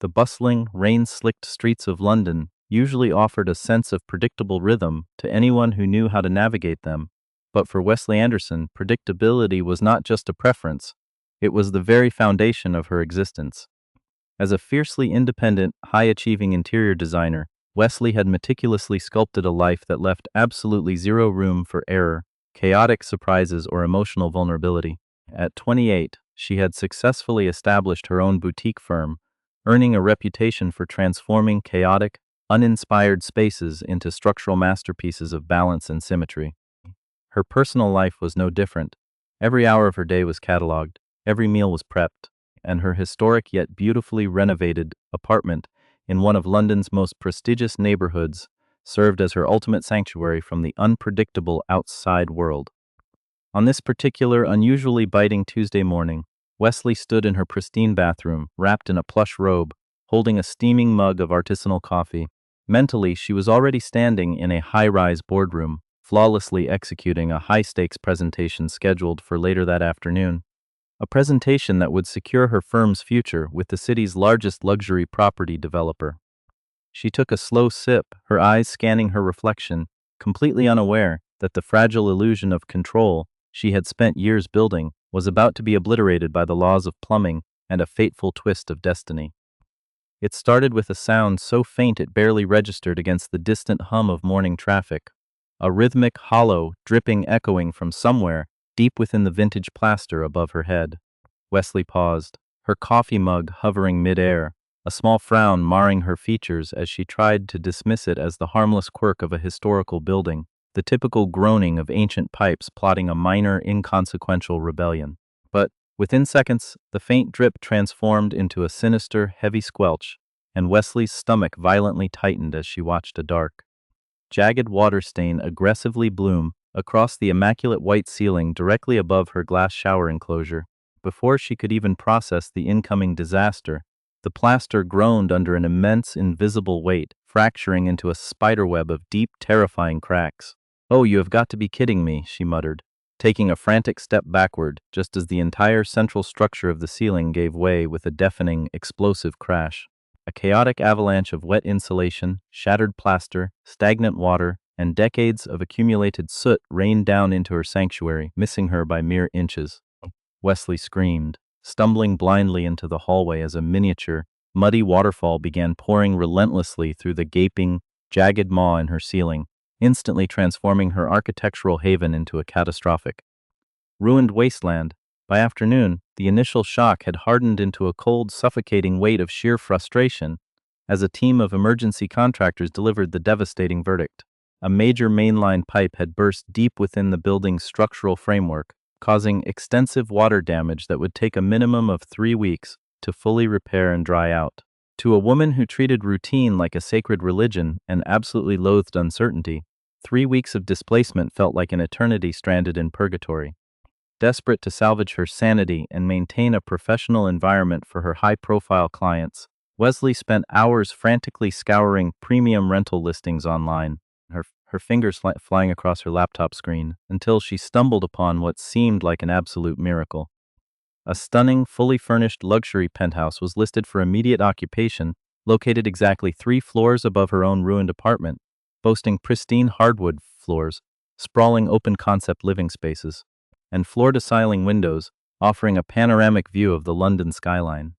The bustling, rain-slicked streets of London usually offered a sense of predictable rhythm to anyone who knew how to navigate them, but for Wesley Anderson, predictability was not just a preference, it was the very foundation of her existence. As a fiercely independent, high-achieving interior designer, Wesley had meticulously sculpted a life that left absolutely zero room for error, chaotic surprises, or emotional vulnerability. At 28, she had successfully established her own boutique firm, earning a reputation for transforming chaotic, uninspired spaces into structural masterpieces of balance and symmetry. Her personal life was no different. Every hour of her day was cataloged, every meal was prepped, and her historic yet beautifully renovated apartment in one of London's most prestigious neighborhoods served as her ultimate sanctuary from the unpredictable outside world. On this particular, unusually biting Tuesday morning, Wesley stood in her pristine bathroom, wrapped in a plush robe, holding a steaming mug of artisanal coffee. Mentally, she was already standing in a high-rise boardroom, flawlessly executing a high-stakes presentation scheduled for later that afternoon. A presentation that would secure her firm's future with the city's largest luxury property developer. She took a slow sip, her eyes scanning her reflection, completely unaware that the fragile illusion of control she had spent years building was about to be obliterated by the laws of plumbing and a fateful twist of destiny. It started with a sound so faint it barely registered against the distant hum of morning traffic, a rhythmic, hollow, dripping echoing from somewhere deep within the vintage plaster above her head. Wesley paused, her coffee mug hovering mid-air, a small frown marring her features as she tried to dismiss it as the harmless quirk of a historical building, the typical groaning of ancient pipes plotting a minor, inconsequential rebellion. But, within seconds, the faint drip transformed into a sinister, heavy squelch, and Wesley's stomach violently tightened as she watched a dark, jagged water stain aggressively bloom across the immaculate white ceiling directly above her glass shower enclosure. Before she could even process the incoming disaster, the plaster groaned under an immense, invisible weight, fracturing into a spiderweb of deep, terrifying cracks. "Oh, you have got to be kidding me," she muttered, taking a frantic step backward just as the entire central structure of the ceiling gave way with a deafening, explosive crash. A chaotic avalanche of wet insulation, shattered plaster, stagnant water, and decades of accumulated soot rained down into her sanctuary, missing her by mere inches. Wesley screamed, stumbling blindly into the hallway as a miniature, muddy waterfall began pouring relentlessly through the gaping, jagged maw in her ceiling, instantly transforming her architectural haven into a catastrophic, ruined wasteland. By afternoon, the initial shock had hardened into a cold, suffocating weight of sheer frustration as a team of emergency contractors delivered the devastating verdict. A major mainline pipe had burst deep within the building's structural framework, causing extensive water damage that would take a minimum of 3 weeks to fully repair and dry out. To a woman who treated routine like a sacred religion and absolutely loathed uncertainty, 3 weeks of displacement felt like an eternity stranded in purgatory. Desperate to salvage her sanity and maintain a professional environment for her high-profile clients, Wesley spent hours frantically scouring premium rental listings online, her fingers flying across her laptop screen, until she stumbled upon what seemed like an absolute miracle. A stunning, fully furnished luxury penthouse was listed for immediate occupation, located exactly 3 floors above her own ruined apartment, boasting pristine hardwood floors, sprawling open-concept living spaces, and floor-to-ceiling windows offering a panoramic view of the London skyline.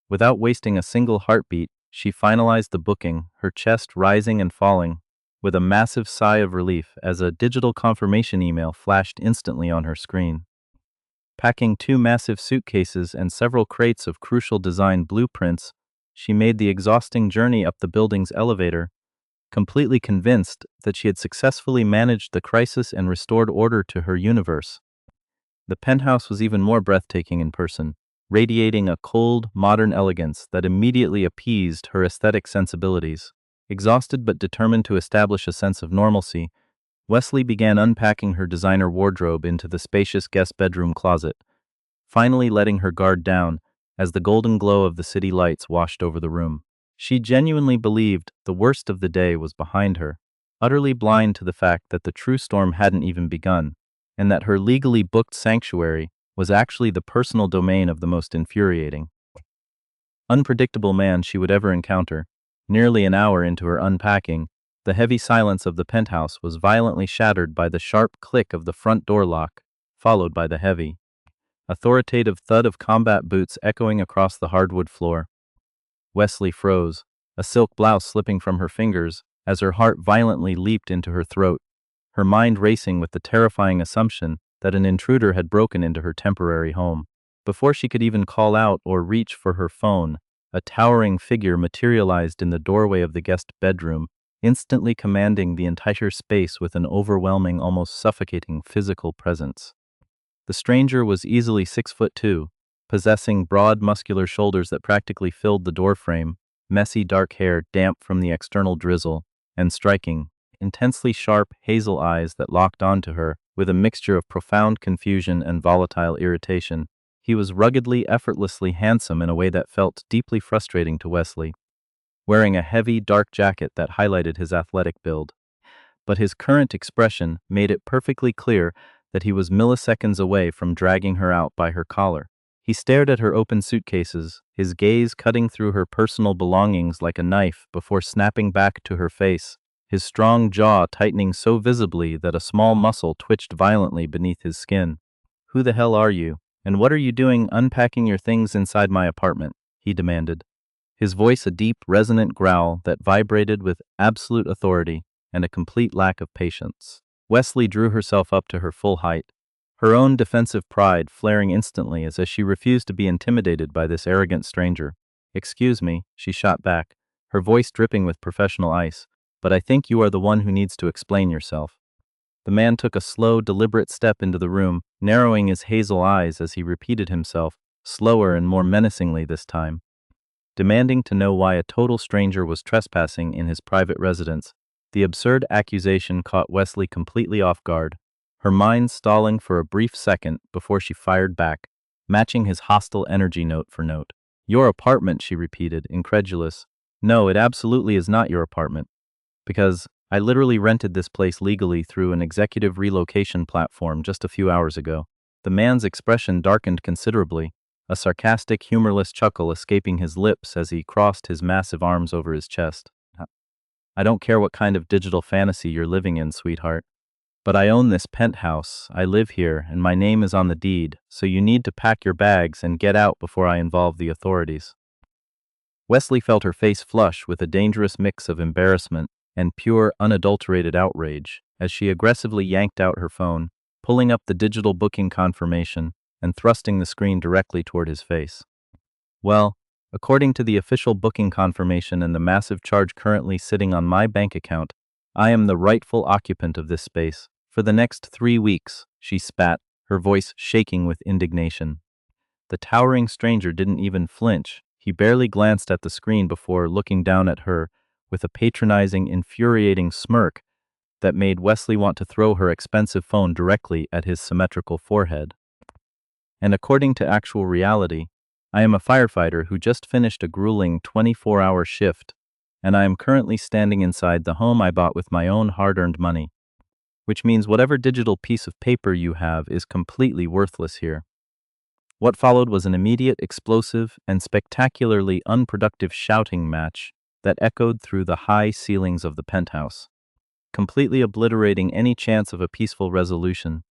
Without wasting a single heartbeat, she finalized the booking, her chest rising and falling, with a massive sigh of relief as a digital confirmation email flashed instantly on her screen. Packing 2 massive suitcases and several crates of crucial design blueprints, she made the exhausting journey up the building's elevator, completely convinced that she had successfully managed the crisis and restored order to her universe. The penthouse was even more breathtaking in person, radiating a cold, modern elegance that immediately appeased her aesthetic sensibilities. Exhausted but determined to establish a sense of normalcy, Wesley began unpacking her designer wardrobe into the spacious guest bedroom closet, finally letting her guard down as the golden glow of the city lights washed over the room. She genuinely believed the worst of the day was behind her, utterly blind to the fact that the true storm hadn't even begun, and that her legally booked sanctuary was actually the personal domain of the most infuriating, unpredictable man she would ever encounter. Nearly an hour into her unpacking, the heavy silence of the penthouse was violently shattered by the sharp click of the front door lock, followed by the heavy, authoritative thud of combat boots echoing across the hardwood floor. Wesley froze, a silk blouse slipping from her fingers as her heart violently leaped into her throat, her mind racing with the terrifying assumption that an intruder had broken into her temporary home. Before she could even call out or reach for her phone, a towering figure materialized in the doorway of the guest bedroom, instantly commanding the entire space with an overwhelming, almost suffocating physical presence. The stranger was easily 6'2", possessing broad muscular shoulders that practically filled the doorframe, messy dark hair damp from the external drizzle, and striking, intensely sharp hazel eyes that locked onto her with a mixture of profound confusion and volatile irritation. He was ruggedly, effortlessly handsome in a way that felt deeply frustrating to Wesley, wearing a heavy, dark jacket that highlighted his athletic build. But his current expression made it perfectly clear that he was milliseconds away from dragging her out by her collar. He stared at her open suitcases, his gaze cutting through her personal belongings like a knife before snapping back to her face, his strong jaw tightening so visibly that a small muscle twitched violently beneath his skin. "Who the hell are you? And what are you doing unpacking your things inside my apartment?" he demanded, his voice a deep, resonant growl that vibrated with absolute authority and a complete lack of patience. Wesley drew herself up to her full height, her own defensive pride flaring instantly as she refused to be intimidated by this arrogant stranger. "Excuse me," she shot back, her voice dripping with professional ice, "but I think you are the one who needs to explain yourself." The man took a slow, deliberate step into the room, narrowing his hazel eyes as he repeated himself, slower and more menacingly this time, demanding to know why a total stranger was trespassing in his private residence. The absurd accusation caught Wesley completely off guard, her mind stalling for a brief second before she fired back, matching his hostile energy note for note. "Your apartment," she repeated, incredulous. "No, it absolutely is not your apartment. Because I literally rented this place legally through an executive relocation platform just a few hours ago." The man's expression darkened considerably, a sarcastic, humorless chuckle escaping his lips as he crossed his massive arms over his chest. "I don't care what kind of digital fantasy you're living in, sweetheart. But I own this penthouse, I live here, and my name is on the deed, so you need to pack your bags and get out before I involve the authorities." Wesley felt her face flush with a dangerous mix of embarrassment and pure, unadulterated outrage as she aggressively yanked out her phone, pulling up the digital booking confirmation and thrusting the screen directly toward his face. "Well, according to the official booking confirmation and the massive charge currently sitting on my bank account, I am the rightful occupant of this space for the next 3 weeks," she spat, her voice shaking with indignation. The towering stranger didn't even flinch. He barely glanced at the screen before looking down at her with a patronizing, infuriating smirk that made Wesley want to throw her expensive phone directly at his symmetrical forehead. "And according to actual reality, I am a firefighter who just finished a grueling 24-hour shift, and I am currently standing inside the home I bought with my own hard-earned money, which means whatever digital piece of paper you have is completely worthless here." What followed was an immediate, explosive, and spectacularly unproductive shouting match that echoed through the high ceilings of the penthouse, completely obliterating any chance of a peaceful resolution.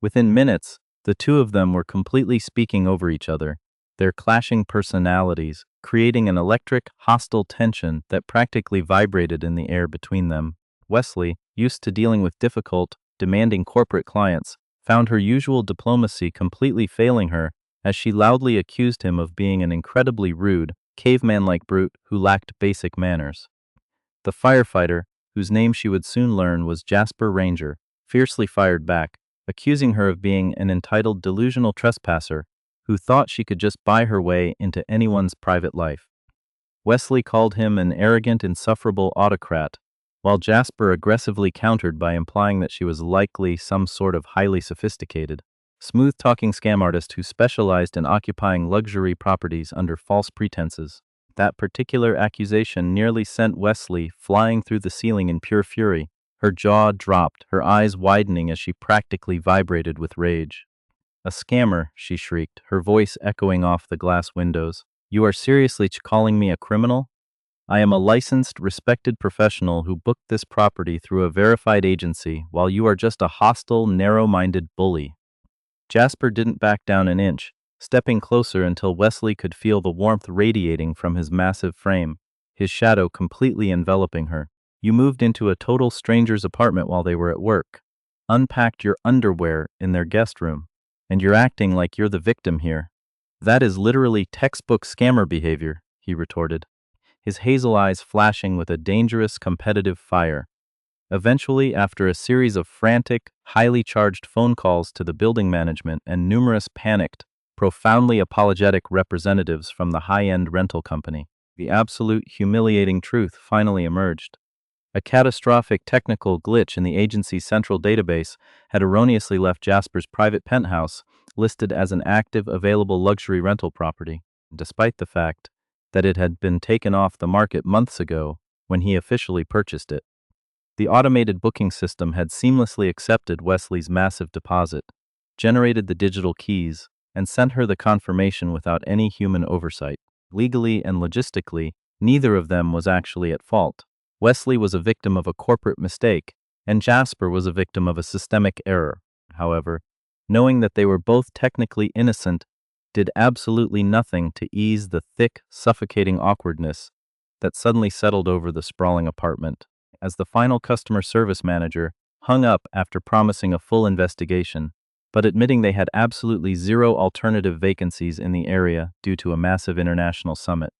Within minutes, the two of them were completely speaking over each other, their clashing personalities creating an electric, hostile tension that practically vibrated in the air between them. Wesley, used to dealing with difficult, demanding corporate clients, found her usual diplomacy completely failing her as she loudly accused him of being an incredibly rude, caveman-like brute who lacked basic manners. The firefighter, whose name she would soon learn was Jasper Ranger, fiercely fired back, accusing her of being an entitled delusional trespasser who thought she could just buy her way into anyone's private life. Wesley called him an arrogant, insufferable autocrat, while Jasper aggressively countered by implying that she was likely some sort of highly sophisticated, smooth-talking scam artist who specialized in occupying luxury properties under false pretenses. That particular accusation nearly sent Wesley flying through the ceiling in pure fury. Her jaw dropped, her eyes widening as she practically vibrated with rage. "A scammer," she shrieked, her voice echoing off the glass windows. You are seriously calling me a criminal? I am a licensed, respected professional who booked this property through a verified agency, while you are just a hostile, narrow-minded bully. Jasper didn't back down an inch, stepping closer until Wesley could feel the warmth radiating from his massive frame, his shadow completely enveloping her. You moved into a total stranger's apartment while they were at work, unpacked your underwear in their guest room, and you're acting like you're the victim here. That is literally textbook scammer behavior, he retorted, his hazel eyes flashing with a dangerous competitive fire. Eventually, after a series of frantic, highly charged phone calls to the building management and numerous panicked, profoundly apologetic representatives from the high-end rental company, the absolute humiliating truth finally emerged. A catastrophic technical glitch in the agency's central database had erroneously left Jasper's private penthouse listed as an active available luxury rental property, despite the fact that it had been taken off the market months ago when he officially purchased it. The automated booking system had seamlessly accepted Wesley's massive deposit, generated the digital keys, and sent her the confirmation without any human oversight. Legally and logistically, neither of them was actually at fault. Wesley was a victim of a corporate mistake, and Jasper was a victim of a systemic error. However, knowing that they were both technically innocent did absolutely nothing to ease the thick, suffocating awkwardness that suddenly settled over the sprawling apartment. As the final customer service manager hung up after promising a full investigation, but admitting they had absolutely zero alternative vacancies in the area due to a massive international summit.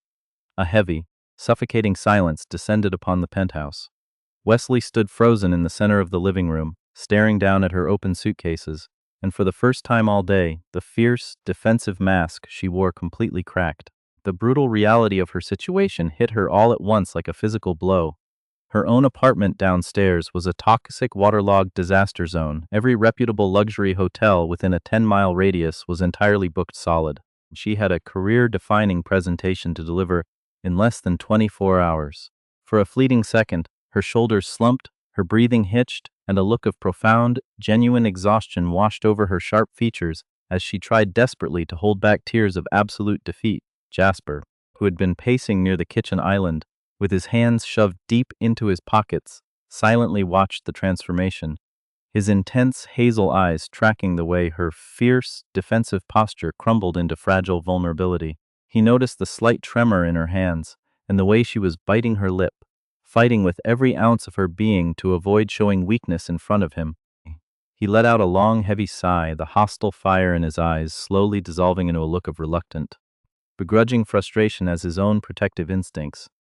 A heavy, suffocating silence descended upon the penthouse. Wesley stood frozen in the center of the living room, staring down at her open suitcases, and for the first time all day, the fierce, defensive mask she wore completely cracked. The brutal reality of her situation hit her all at once like a physical blow. Her own apartment downstairs was a toxic, waterlogged disaster zone. Every reputable luxury hotel within a 10-mile radius was entirely booked solid. She had a career-defining presentation to deliver in less than 24 hours. For a fleeting second, her shoulders slumped, her breathing hitched, and a look of profound, genuine exhaustion washed over her sharp features as she tried desperately to hold back tears of absolute defeat. Jasper, who had been pacing near the kitchen island, with his hands shoved deep into his pockets, silently watched the transformation, his intense hazel eyes tracking the way her fierce, defensive posture crumbled into fragile vulnerability. He noticed the slight tremor in her hands and the way she was biting her lip, fighting with every ounce of her being to avoid showing weakness in front of him. He let out a long, heavy sigh, the hostile fire in his eyes slowly dissolving into a look of reluctant, begrudging frustration as his own protective instincts,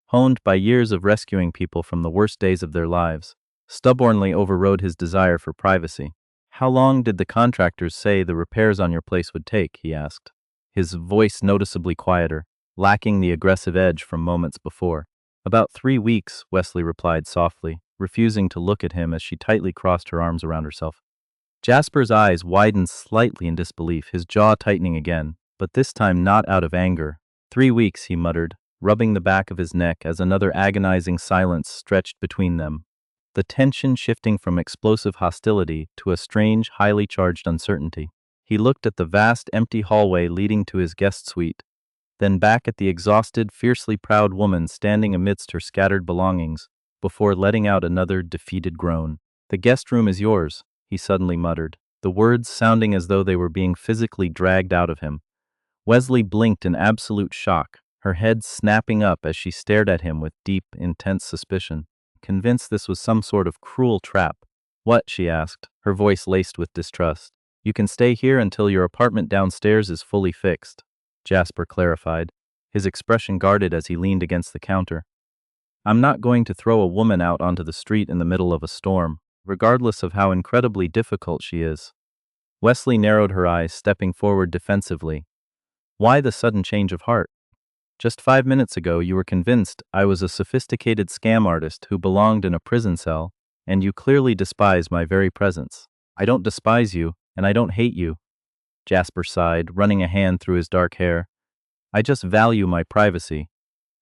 honed by years of rescuing people from the worst days of their lives, stubbornly overrode his desire for privacy. "How long did the contractors say the repairs on your place would take?" he asked, his voice noticeably quieter, lacking the aggressive edge from moments before. "About 3 weeks," Wesley replied softly, refusing to look at him as she tightly crossed her arms around herself. Jasper's eyes widened slightly in disbelief, his jaw tightening again, but this time not out of anger. 3 weeks, he muttered, rubbing the back of his neck as another agonizing silence stretched between them, the tension shifting from explosive hostility to a strange, highly charged uncertainty. He looked at the vast, empty hallway leading to his guest suite, then back at the exhausted, fiercely proud woman standing amidst her scattered belongings, before letting out another defeated groan. "The guest room is yours," he suddenly muttered, the words sounding as though they were being physically dragged out of him. Wesley blinked in absolute shock, her head snapping up as she stared at him with deep, intense suspicion, convinced this was some sort of cruel trap. "What?" she asked, her voice laced with distrust. "You can stay here until your apartment downstairs is fully fixed," Jasper clarified, his expression guarded as he leaned against the counter. "I'm not going to throw a woman out onto the street in the middle of a storm, regardless of how incredibly difficult she is." Wesley narrowed her eyes, stepping forward defensively. "Why the sudden change of heart? Just 5 minutes ago you were convinced I was a sophisticated scam artist who belonged in a prison cell, and you clearly despise my very presence." "I don't despise you, and I don't hate you," Jasper sighed, running a hand through his dark hair. "I just value my privacy,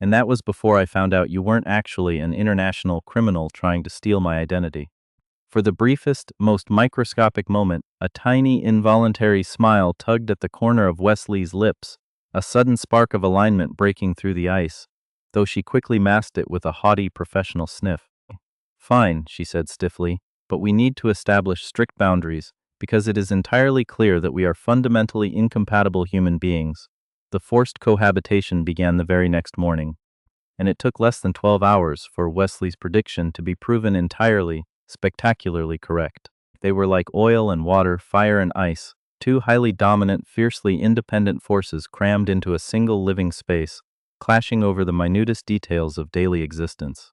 and that was before I found out you weren't actually an international criminal trying to steal my identity." For the briefest, most microscopic moment, a tiny, involuntary smile tugged at the corner of Wesley's lips a sudden spark of alignment breaking through the ice, though she quickly masked it with a haughty professional sniff. Fine, she said stiffly, but we need to establish strict boundaries, because it is entirely clear that we are fundamentally incompatible human beings. The forced cohabitation began the very next morning, and it took less than 12 hours for Wesley's prediction to be proven entirely, spectacularly correct. They were like oil and water, fire and ice, two highly dominant, fiercely independent forces crammed into a single living space, clashing over the minutest details of daily existence.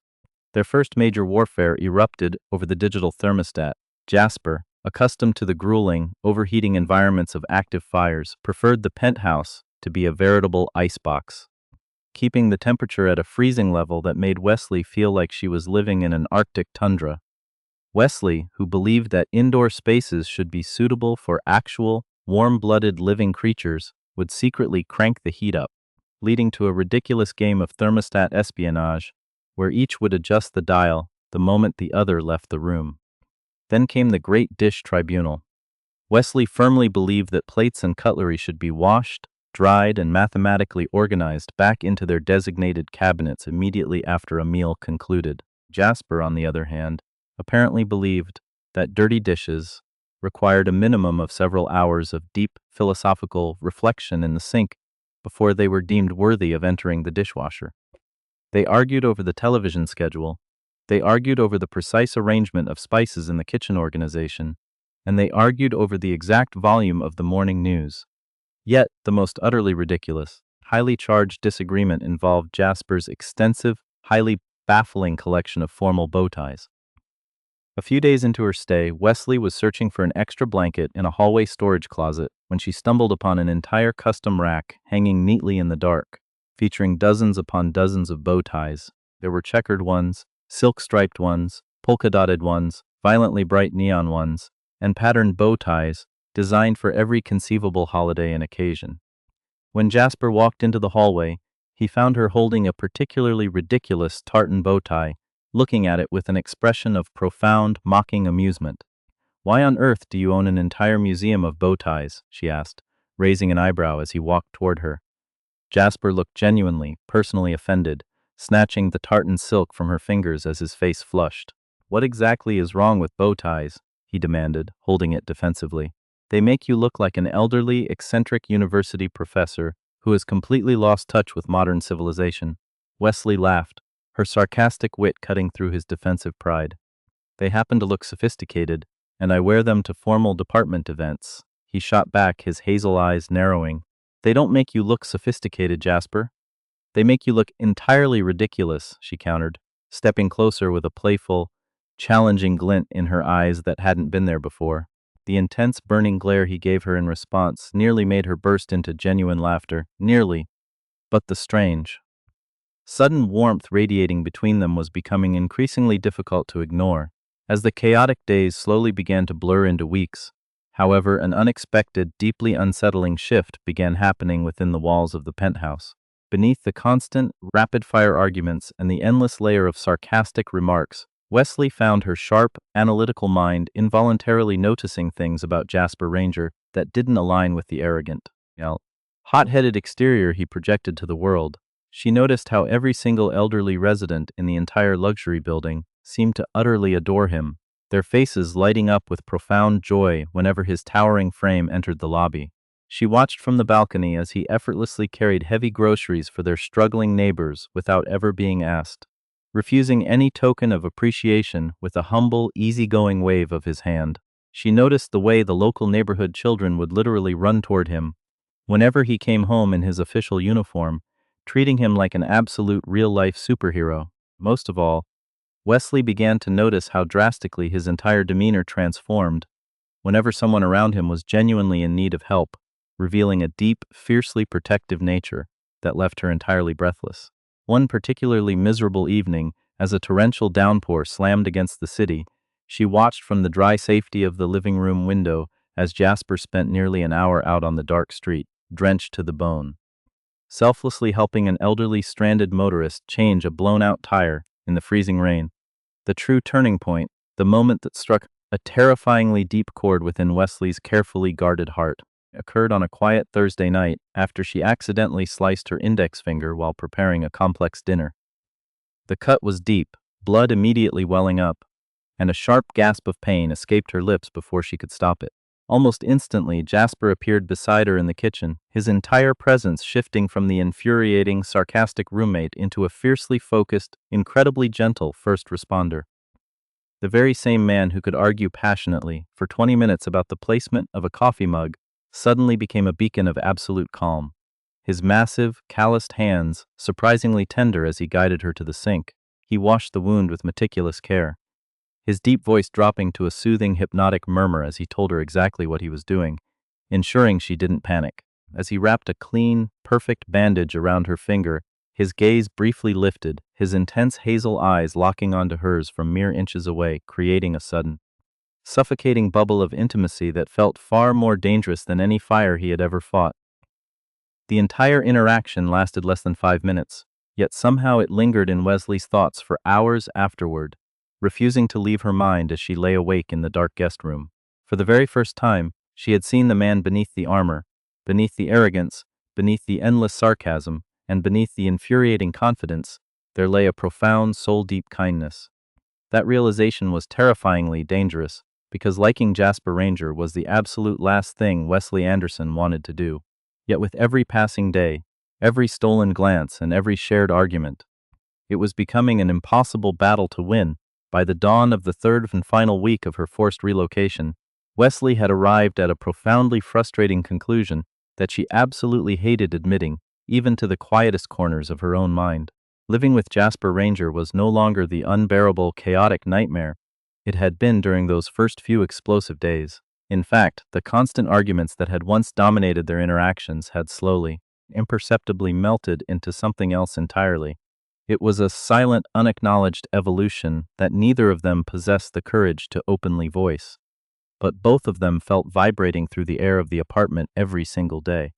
Their first major warfare erupted over the digital thermostat. Jasper, accustomed to the grueling, overheating environments of active fires, preferred the penthouse to be a veritable icebox, keeping the temperature at a freezing level that made Wesley feel like she was living in an Arctic tundra. Wesley, who believed that indoor spaces should be suitable for actual, warm-blooded living creatures, would secretly crank the heat up, leading to a ridiculous game of thermostat espionage, where each would adjust the dial the moment the other left the room. Then came the great dish tribunal. Wesley firmly believed that plates and cutlery should be washed, dried, and mathematically organized back into their designated cabinets immediately after a meal concluded. Jasper, on the other hand, apparently believed that dirty dishes required a minimum of several hours of deep philosophical reflection in the sink before they were deemed worthy of entering the dishwasher. They argued over the television schedule, they argued over the precise arrangement of spices in the kitchen organization, and they argued over the exact volume of the morning news. Yet, the most utterly ridiculous, highly charged disagreement involved Jasper's extensive, highly baffling collection of formal bow ties. A few days into her stay, Wesley was searching for an extra blanket in a hallway storage closet when she stumbled upon an entire custom rack hanging neatly in the dark, featuring dozens upon dozens of bow ties. There were checkered ones, silk-striped ones, polka-dotted ones, violently bright neon ones, and patterned bow ties designed for every conceivable holiday and occasion. When Jasper walked into the hallway, he found her holding a particularly ridiculous tartan bow tie, looking at it with an expression of profound, mocking amusement. "Why on earth do you own an entire museum of bow ties?" she asked, raising an eyebrow as he walked toward her. Jasper looked genuinely, personally offended, snatching the tartan silk from her fingers as his face flushed. "What exactly is wrong with bow ties?" he demanded, holding it defensively. "They make you look like an elderly, eccentric university professor who has completely lost touch with modern civilization." Wesley laughed, her sarcastic wit cutting through his defensive pride. "They happen to look sophisticated, and I wear them to formal department events." He shot back, his hazel eyes narrowing. "They don't make you look sophisticated, Jasper. They make you look entirely ridiculous," she countered, stepping closer with a playful, challenging glint in her eyes that hadn't been there before. The intense, burning glare he gave her in response nearly made her burst into genuine laughter. Nearly, but the strange, sudden warmth radiating between them was becoming increasingly difficult to ignore. As the chaotic days slowly began to blur into weeks, however, an unexpected, deeply unsettling shift began happening within the walls of the penthouse. Beneath the constant, rapid-fire arguments and the endless layer of sarcastic remarks, Wesley found her sharp, analytical mind involuntarily noticing things about Jasper Ranger that didn't align with the arrogant, hot-headed exterior he projected to the world. She noticed how every single elderly resident in the entire luxury building seemed to utterly adore him, their faces lighting up with profound joy whenever his towering frame entered the lobby. She watched from the balcony as he effortlessly carried heavy groceries for their struggling neighbors without ever being asked, refusing any token of appreciation with a humble, easygoing wave of his hand. She noticed the way the local neighborhood children would literally run toward him whenever he came home in his official uniform, treating him like an absolute real-life superhero. Most of all, Wesley began to notice how drastically his entire demeanor transformed whenever someone around him was genuinely in need of help, revealing a deep, fiercely protective nature that left her entirely breathless. One particularly miserable evening, as a torrential downpour slammed against the city, she watched from the dry safety of the living room window as Jasper spent nearly an hour out on the dark street, drenched to the bone, selflessly helping an elderly stranded motorist change a blown-out tire in the freezing rain. The true turning point, the moment that struck a terrifyingly deep chord within Wesley's carefully guarded heart. occurred on a quiet Thursday night after she accidentally sliced her index finger while preparing a complex dinner. The cut was deep, blood immediately welling up, and a sharp gasp of pain escaped her lips before she could stop it. Almost instantly, Jasper appeared beside her in the kitchen, his entire presence shifting from the infuriating, sarcastic roommate into a fiercely focused, incredibly gentle first responder. The very same man who could argue passionately for 20 minutes about the placement of a coffee mug suddenly became a beacon of absolute calm. His massive, calloused hands, surprisingly tender as he guided her to the sink, he washed the wound with meticulous care, his deep voice dropping to a soothing, hypnotic murmur as he told her exactly what he was doing, ensuring she didn't panic. As he wrapped a clean, perfect bandage around her finger, his gaze briefly lifted, his intense hazel eyes locking onto hers from mere inches away, creating a sudden, suffocating bubble of intimacy that felt far more dangerous than any fire he had ever fought. The entire interaction lasted less than 5 minutes, yet somehow it lingered in Wesley's thoughts for hours afterward, refusing to leave her mind as she lay awake in the dark guest room. For the very first time, she had seen the man beneath the armor, beneath the arrogance, beneath the endless sarcasm, and beneath the infuriating confidence, there lay a profound, soul-deep kindness. That realization was terrifyingly dangerous, because liking Jasper Ranger was the absolute last thing Wesley Anderson wanted to do. Yet with every passing day, every stolen glance, and every shared argument, it was becoming an impossible battle to win. By the dawn of the third and final week of her forced relocation, Wesley had arrived at a profoundly frustrating conclusion that she absolutely hated admitting, even to the quietest corners of her own mind. Living with Jasper Ranger was no longer the unbearable, chaotic nightmare it had been during those first few explosive days. In fact, the constant arguments that had once dominated their interactions had slowly, imperceptibly melted into something else entirely. It was a silent, unacknowledged evolution that neither of them possessed the courage to openly voice, but both of them felt vibrating through the air of the apartment every single day.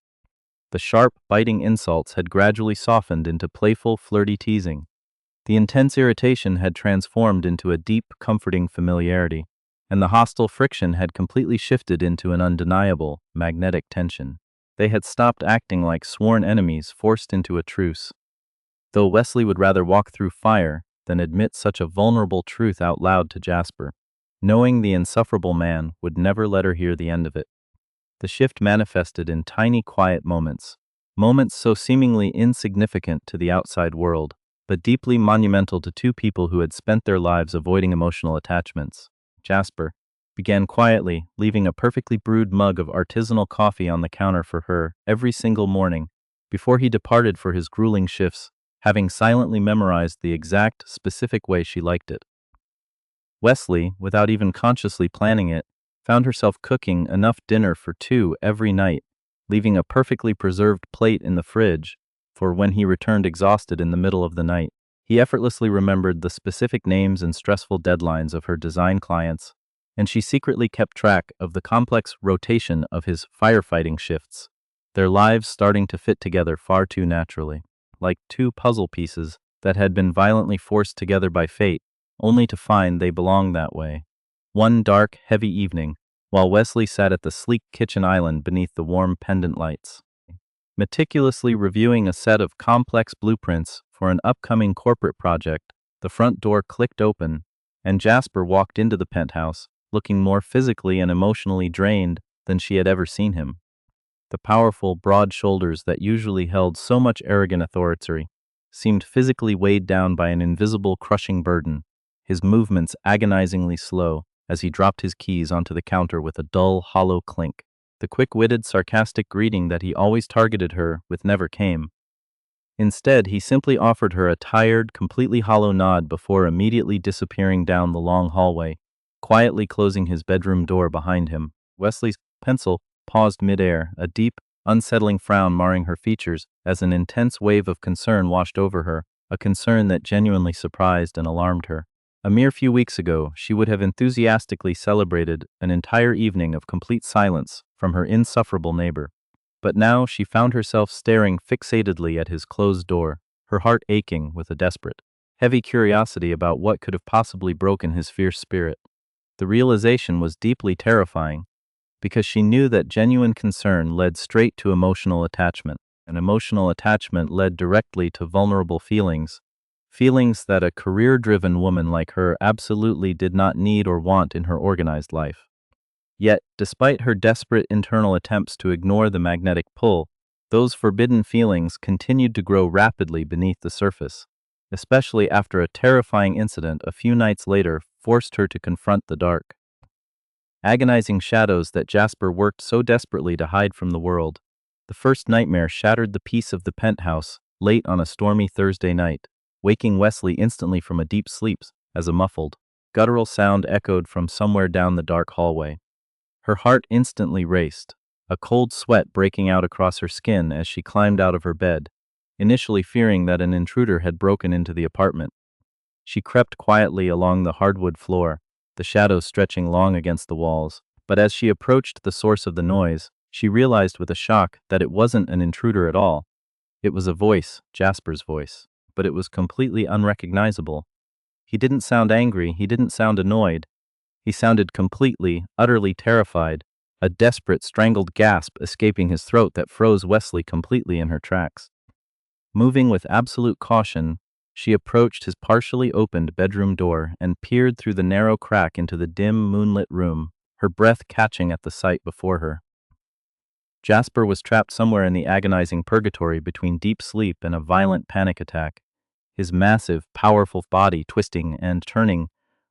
The sharp, biting insults had gradually softened into playful, flirty teasing. The intense irritation had transformed into a deep, comforting familiarity, and the hostile friction had completely shifted into an undeniable, magnetic tension. They had stopped acting like sworn enemies forced into a truce. Though Wesley would rather walk through fire than admit such a vulnerable truth out loud to Jasper, knowing the insufferable man would never let her hear the end of it. The shift manifested in tiny, quiet moments so seemingly insignificant to the outside world, but deeply monumental to two people who had spent their lives avoiding emotional attachments. Jasper began quietly, leaving a perfectly brewed mug of artisanal coffee on the counter for her every single morning before he departed for his grueling shifts, having silently memorized the exact, specific way she liked it. Wesley, without even consciously planning it, found herself cooking enough dinner for two every night, leaving a perfectly preserved plate in the fridge for when he returned exhausted in the middle of the night. He effortlessly remembered the specific names and stressful deadlines of her design clients, and she secretly kept track of the complex rotation of his firefighting shifts, their lives starting to fit together far too naturally, like two puzzle pieces that had been violently forced together by fate, only to find they belonged that way. One dark, heavy evening, while Wesley sat at the sleek kitchen island beneath the warm pendant lights, meticulously reviewing a set of complex blueprints for an upcoming corporate project, the front door clicked open, and Jasper walked into the penthouse, looking more physically and emotionally drained than she had ever seen him. The powerful, broad shoulders that usually held so much arrogant authority seemed physically weighed down by an invisible, crushing burden, his movements agonizingly slow as he dropped his keys onto the counter with a dull, hollow clink. The quick-witted, sarcastic greeting that he always targeted her with never came. Instead, he simply offered her a tired, completely hollow nod before immediately disappearing down the long hallway, quietly closing his bedroom door behind him. Wesley's pencil paused midair, a deep, unsettling frown marring her features as an intense wave of concern washed over her, a concern that genuinely surprised and alarmed her. A mere few weeks ago, she would have enthusiastically celebrated an entire evening of complete silence from her insufferable neighbor. But now she found herself staring fixatedly at his closed door, her heart aching with a desperate, heavy curiosity about what could have possibly broken his fierce spirit. The realization was deeply terrifying, because she knew that genuine concern led straight to emotional attachment, and emotional attachment led directly to vulnerable feelings, feelings that a career-driven woman like her absolutely did not need or want in her organized life. Yet, despite her desperate internal attempts to ignore the magnetic pull, those forbidden feelings continued to grow rapidly beneath the surface, especially after a terrifying incident a few nights later forced her to confront the dark. Agonizing shadows that Jasper worked so desperately to hide from the world. The first nightmare shattered the peace of the penthouse late on a stormy Thursday night, waking Wesley instantly from a deep sleep as a muffled, guttural sound echoed from somewhere down the dark hallway. Her heart instantly raced, a cold sweat breaking out across her skin as she climbed out of her bed, initially fearing that an intruder had broken into the apartment. She crept quietly along the hardwood floor, the shadows stretching long against the walls, but as she approached the source of the noise, she realized with a shock that it wasn't an intruder at all. It was a voice, Jasper's voice, but it was completely unrecognizable. He didn't sound angry, he didn't sound annoyed. He sounded completely, utterly terrified, a desperate, strangled gasp escaping his throat that froze Wesley completely in her tracks. Moving with absolute caution, she approached his partially opened bedroom door and peered through the narrow crack into the dim, moonlit room, her breath catching at the sight before her. Jasper was trapped somewhere in the agonizing purgatory between deep sleep and a violent panic attack, his massive, powerful body twisting and turning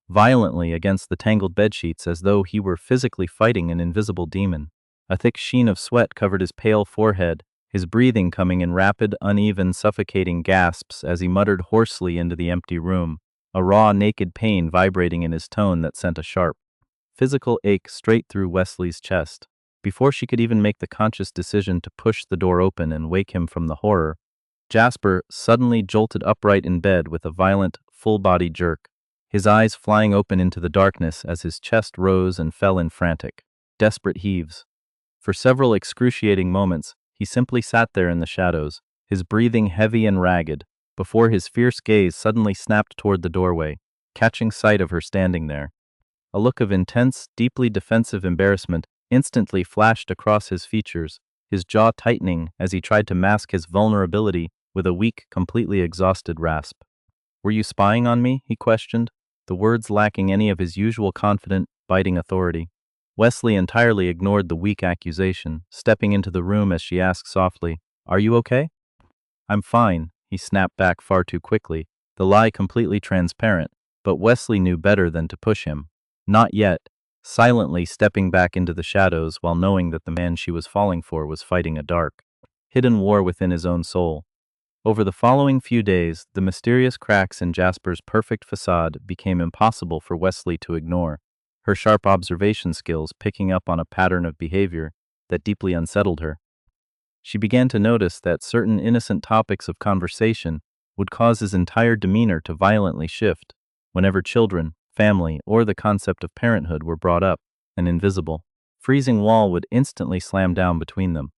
violently against the tangled bedsheets as though he were physically fighting an invisible demon. A thick sheen of sweat covered his pale forehead, his breathing coming in rapid, uneven, suffocating gasps as he muttered hoarsely into the empty room, a raw, naked pain vibrating in his tone that sent a sharp, physical ache straight through Wesley's chest. Before she could even make the conscious decision to push the door open and wake him from the horror, Jasper suddenly jolted upright in bed with a violent, full-body jerk, his eyes flying open into the darkness as his chest rose and fell in frantic, desperate heaves. For several excruciating moments, he simply sat there in the shadows, his breathing heavy and ragged, before his fierce gaze suddenly snapped toward the doorway, catching sight of her standing there. A look of intense, deeply defensive embarrassment instantly flashed across his features, his jaw tightening as he tried to mask his vulnerability with a weak, completely exhausted rasp. "Were you spying on me?" he questioned, the words lacking any of his usual confident, biting authority. Wesley entirely ignored the weak accusation, stepping into the room as she asked softly, "Are you okay?" "I'm fine," he snapped back far too quickly, the lie completely transparent, but Wesley knew better than to push him. "Not yet," silently stepping back into the shadows while knowing that the man she was falling for was fighting a dark, hidden war within his own soul. Over the following few days, the mysterious cracks in Jasper's perfect facade became impossible for Wesley to ignore, her sharp observation skills picking up on a pattern of behavior that deeply unsettled her. She began to notice that certain innocent topics of conversation would cause his entire demeanor to violently shift whenever children, family, or the concept of parenthood were brought up. An invisible, freezing wall would instantly slam down between them.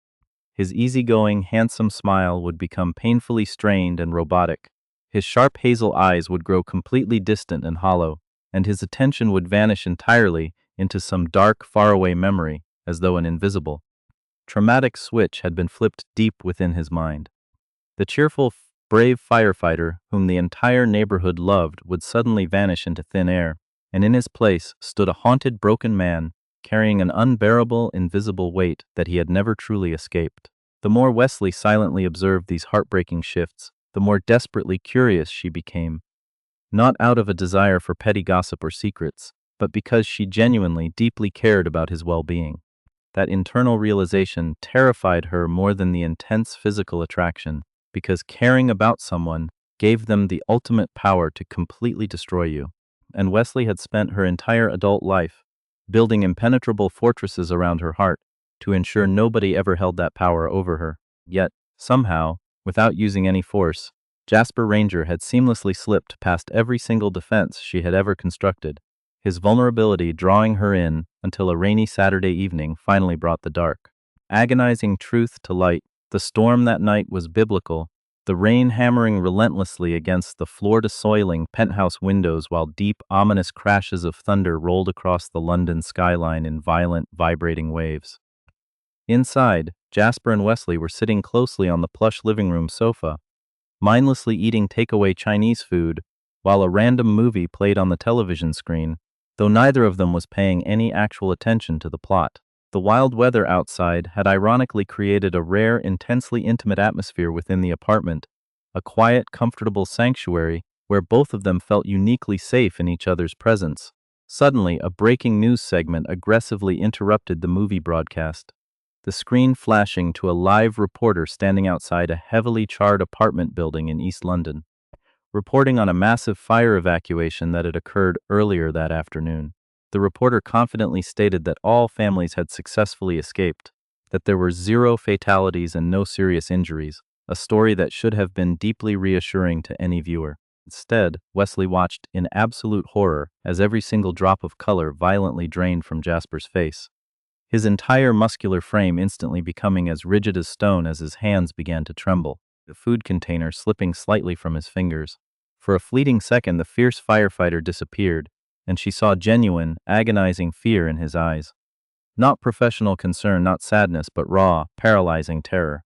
His easygoing, handsome smile would become painfully strained and robotic. His sharp hazel eyes would grow completely distant and hollow, and his attention would vanish entirely into some dark, faraway memory, as though an invisible, traumatic switch had been flipped deep within his mind. The cheerful, brave firefighter whom the entire neighborhood loved would suddenly vanish into thin air, and in his place stood a haunted, broken man, carrying an unbearable, invisible weight that he had never truly escaped. The more Wesley silently observed these heartbreaking shifts, the more desperately curious she became, not out of a desire for petty gossip or secrets, but because she genuinely, deeply cared about his well-being. That internal realization terrified her more than the intense physical attraction, because caring about someone gave them the ultimate power to completely destroy you. And Wesley had spent her entire adult life building impenetrable fortresses around her heart to ensure nobody ever held that power over her. Yet, somehow, without using any force, Jasper Ranger had seamlessly slipped past every single defense she had ever constructed, his vulnerability drawing her in until a rainy Saturday evening finally brought the dark, agonizing truth to light. The storm that night was biblical, the rain hammering relentlessly against the floor-to-soiling penthouse windows while deep, ominous crashes of thunder rolled across the London skyline in violent, vibrating waves. Inside, Jasper and Wesley were sitting closely on the plush living room sofa, mindlessly eating takeaway Chinese food while a random movie played on the television screen, though neither of them was paying any actual attention to the plot. The wild weather outside had ironically created a rare, intensely intimate atmosphere within the apartment, a quiet, comfortable sanctuary where both of them felt uniquely safe in each other's presence. Suddenly, a breaking news segment aggressively interrupted the movie broadcast, the screen flashing to a live reporter standing outside a heavily charred apartment building in East London, reporting on a massive fire evacuation that had occurred earlier that afternoon. The reporter confidently stated that all families had successfully escaped, that there were 0 fatalities and no serious injuries, a story that should have been deeply reassuring to any viewer. Instead, Wesley watched in absolute horror as every single drop of color violently drained from Jasper's face, his entire muscular frame instantly becoming as rigid as stone as his hands began to tremble, the food container slipping slightly from his fingers. For a fleeting second, the fierce firefighter disappeared, and she saw genuine, agonizing fear in his eyes. Not professional concern, not sadness, but raw, paralyzing terror.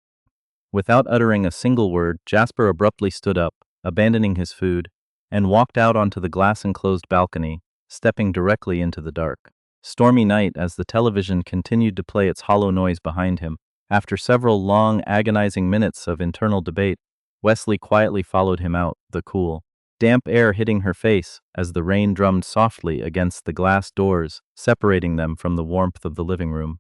Without uttering a single word, Jasper abruptly stood up, abandoning his food, and walked out onto the glass-enclosed balcony, stepping directly into the dark. Stormy night as the television continued to play its hollow noise behind him. After several long, agonizing minutes of internal debate, Wesley quietly followed him out, the cool, damp air hitting her face as the rain drummed softly against the glass doors, separating them from the warmth of the living room.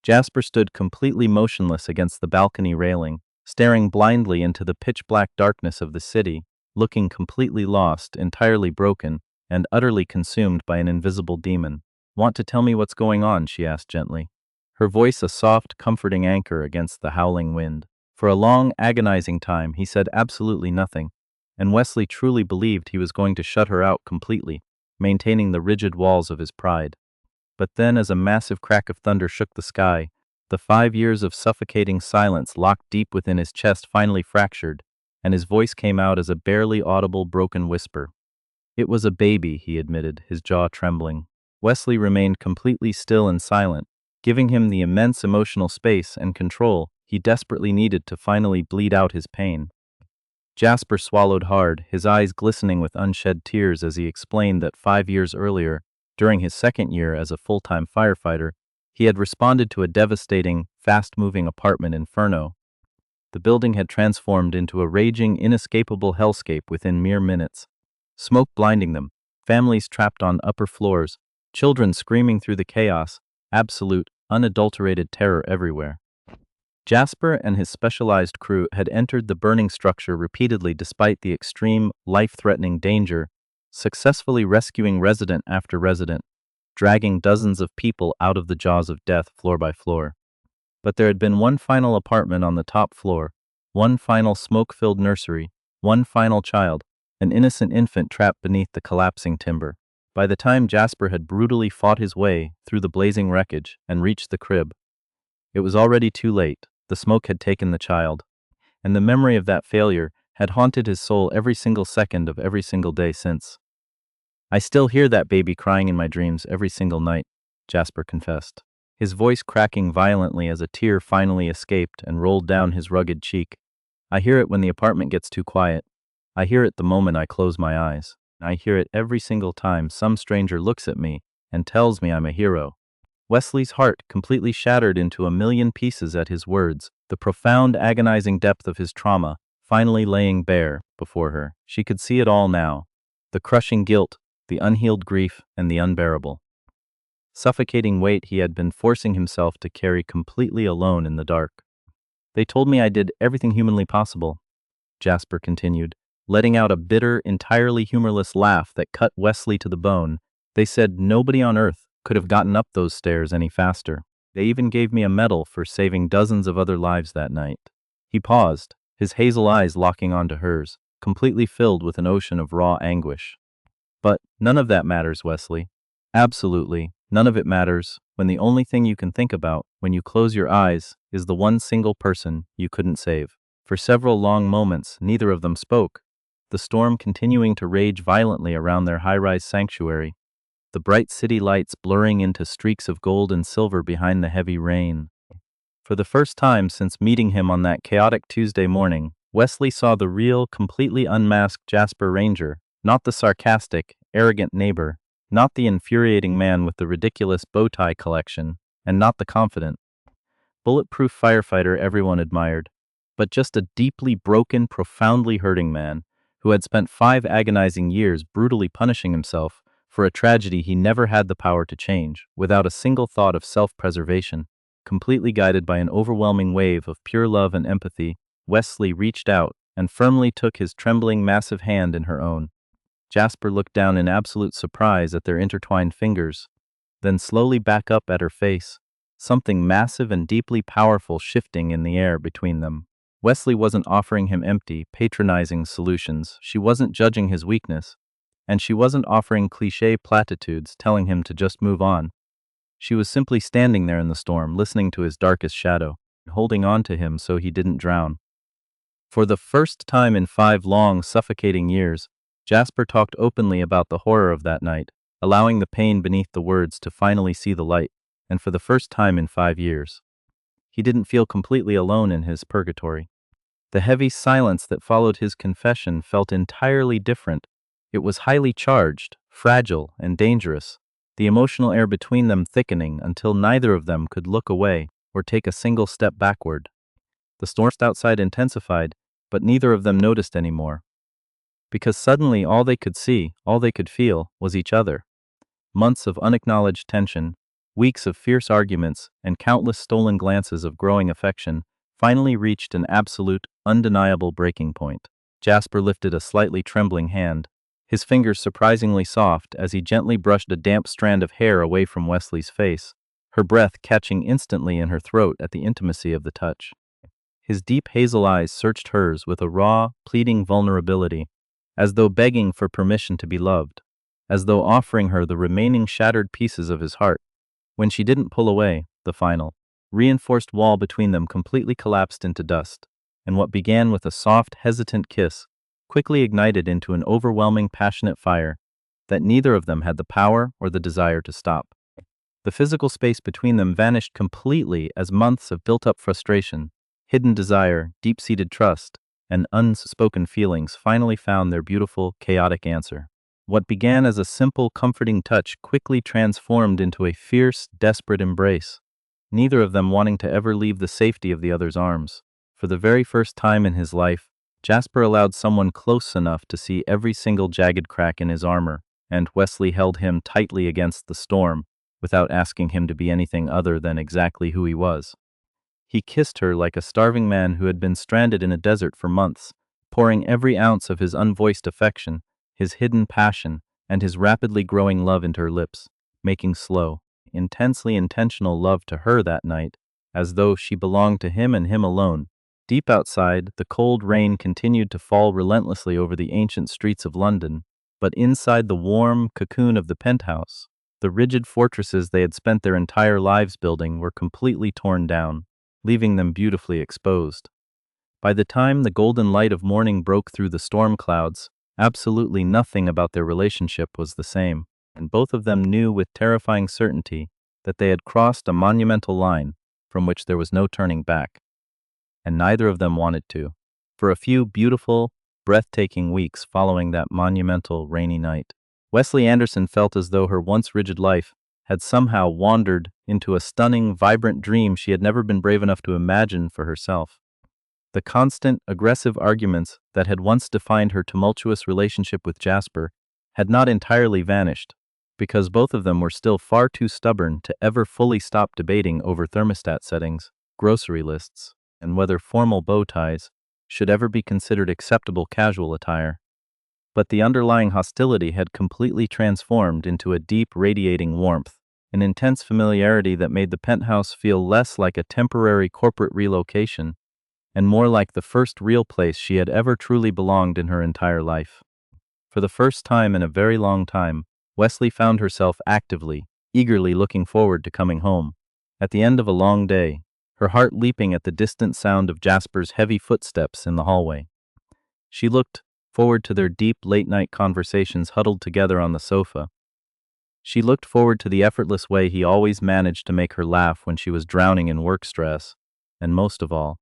Jasper stood completely motionless against the balcony railing, staring blindly into the pitch-black darkness of the city, looking completely lost, entirely broken, and utterly consumed by an invisible demon. "Want to tell me what's going on?" she asked gently, her voice a soft, comforting anchor against the howling wind. For a long, agonizing time, he said absolutely nothing, and Wesley truly believed he was going to shut her out completely, maintaining the rigid walls of his pride. But then, as a massive crack of thunder shook the sky, the 5 years of suffocating silence locked deep within his chest finally fractured, and his voice came out as a barely audible broken whisper. "It was a baby," he admitted, his jaw trembling. Wesley remained completely still and silent, giving him the immense emotional space and control he desperately needed to finally bleed out his pain. Jasper swallowed hard, his eyes glistening with unshed tears as he explained that 5 years earlier, during his second year as a full-time firefighter, he had responded to a devastating, fast-moving apartment inferno. The building had transformed into a raging, inescapable hellscape within mere minutes, smoke blinding them, families trapped on upper floors, children screaming through the chaos, absolute, unadulterated terror everywhere. Jasper and his specialized crew had entered the burning structure repeatedly despite the extreme, life-threatening danger, successfully rescuing resident after resident, dragging dozens of people out of the jaws of death floor by floor. But there had been one final apartment on the top floor, one final smoke-filled nursery, one final child, an innocent infant trapped beneath the collapsing timber. By the time Jasper had brutally fought his way through the blazing wreckage and reached the crib, it was already too late. The smoke had taken the child, and the memory of that failure had haunted his soul every single second of every single day since. "I still hear that baby crying in my dreams every single night," Jasper confessed, his voice cracking violently as a tear finally escaped and rolled down his rugged cheek. "I hear it when the apartment gets too quiet. I hear it the moment I close my eyes. I hear it every single time some stranger looks at me and tells me I'm a hero." Wesley's heart completely shattered into a million pieces at his words, the profound, agonizing depth of his trauma finally laying bare before her. She could see it all now, the crushing guilt, the unhealed grief, and the unbearable, suffocating weight he had been forcing himself to carry completely alone in the dark. "They told me I did everything humanly possible," Jasper continued, letting out a bitter, entirely humorless laugh that cut Wesley to the bone. "They said nobody on earth could have gotten up those stairs any faster. They even gave me a medal for saving dozens of other lives that night." He paused, his hazel eyes locking onto hers, completely filled with an ocean of raw anguish. "But none of that matters, Wesley. Absolutely, none of it matters when the only thing you can think about when you close your eyes is the one single person you couldn't save. For several long moments, neither of them spoke, the storm continuing to rage violently around their high-rise sanctuary, the bright city lights blurring into streaks of gold and silver behind the heavy rain. For the first time since meeting him on that chaotic Tuesday morning, Wesley saw the real, completely unmasked Jasper Ranger, not the sarcastic, arrogant neighbor, not the infuriating man with the ridiculous bow tie collection, and not the confident, bulletproof firefighter everyone admired, but just a deeply broken, profoundly hurting man who had spent 5 agonizing years brutally punishing himself for a tragedy he never had the power to change, without a single thought of self-preservation. Completely guided by an overwhelming wave of pure love and empathy, Wesley reached out and firmly took his trembling, massive hand in her own. Jasper looked down in absolute surprise at their intertwined fingers, then slowly back up at her face, something massive and deeply powerful shifting in the air between them. Wesley wasn't offering him empty, patronizing solutions, she wasn't judging his weakness, and she wasn't offering cliché platitudes telling him to just move on. She was simply standing there in the storm, listening to his darkest shadow, holding on to him so he didn't drown. For the first time in 5 long, suffocating years, Jasper talked openly about the horror of that night, allowing the pain beneath the words to finally see the light, and for the first time in 5 years, he didn't feel completely alone in his purgatory. The heavy silence that followed his confession felt entirely different. It was highly charged, fragile, and dangerous, the emotional air between them thickening until neither of them could look away or take a single step backward. The storm outside intensified, but neither of them noticed anymore. Because suddenly all they could see, all they could feel, was each other. Months of unacknowledged tension, weeks of fierce arguments, and countless stolen glances of growing affection finally reached an absolute, undeniable breaking point. Jasper lifted a slightly trembling hand, his fingers surprisingly soft as he gently brushed a damp strand of hair away from Wesley's face, her breath catching instantly in her throat at the intimacy of the touch. His deep hazel eyes searched hers with a raw, pleading vulnerability, as though begging for permission to be loved, as though offering her the remaining shattered pieces of his heart. When she didn't pull away, the final, reinforced wall between them completely collapsed into dust, and what began with a soft, hesitant kiss quickly ignited into an overwhelming, passionate fire that neither of them had the power or the desire to stop. The physical space between them vanished completely as months of built-up frustration, hidden desire, deep-seated trust, and unspoken feelings finally found their beautiful, chaotic answer. What began as a simple, comforting touch quickly transformed into a fierce, desperate embrace, neither of them wanting to ever leave the safety of the other's arms. For the very first time in his life, Jasper allowed someone close enough to see every single jagged crack in his armor, and Wesley held him tightly against the storm, without asking him to be anything other than exactly who he was. He kissed her like a starving man who had been stranded in a desert for months, pouring every ounce of his unvoiced affection, his hidden passion, and his rapidly growing love into her lips, making slow, intensely intentional love to her that night, as though she belonged to him and him alone. Deep outside, the cold rain continued to fall relentlessly over the ancient streets of London, but inside the warm cocoon of the penthouse, the rigid fortresses they had spent their entire lives building were completely torn down, leaving them beautifully exposed. By the time the golden light of morning broke through the storm clouds, absolutely nothing about their relationship was the same, and both of them knew with terrifying certainty that they had crossed a monumental line from which there was no turning back. And neither of them wanted to. For a few beautiful, breathtaking weeks following that monumental rainy night, Wesley Anderson felt as though her once rigid life had somehow wandered into a stunning, vibrant dream she had never been brave enough to imagine for herself. The constant, aggressive arguments that had once defined her tumultuous relationship with Jasper had not entirely vanished, because both of them were still far too stubborn to ever fully stop debating over thermostat settings, grocery lists, and whether formal bow ties should ever be considered acceptable casual attire. But the underlying hostility had completely transformed into a deep, radiating warmth, an intense familiarity that made the penthouse feel less like a temporary corporate relocation and more like the first real place she had ever truly belonged in her entire life. For the first time in a very long time, Wesley found herself actively, eagerly looking forward to coming home. At the end of a long day, her heart leaping at the distant sound of Jasper's heavy footsteps in the hallway. She looked forward to their deep late-night conversations huddled together on the sofa. She looked forward to the effortless way he always managed to make her laugh when she was drowning in work stress. And most of all,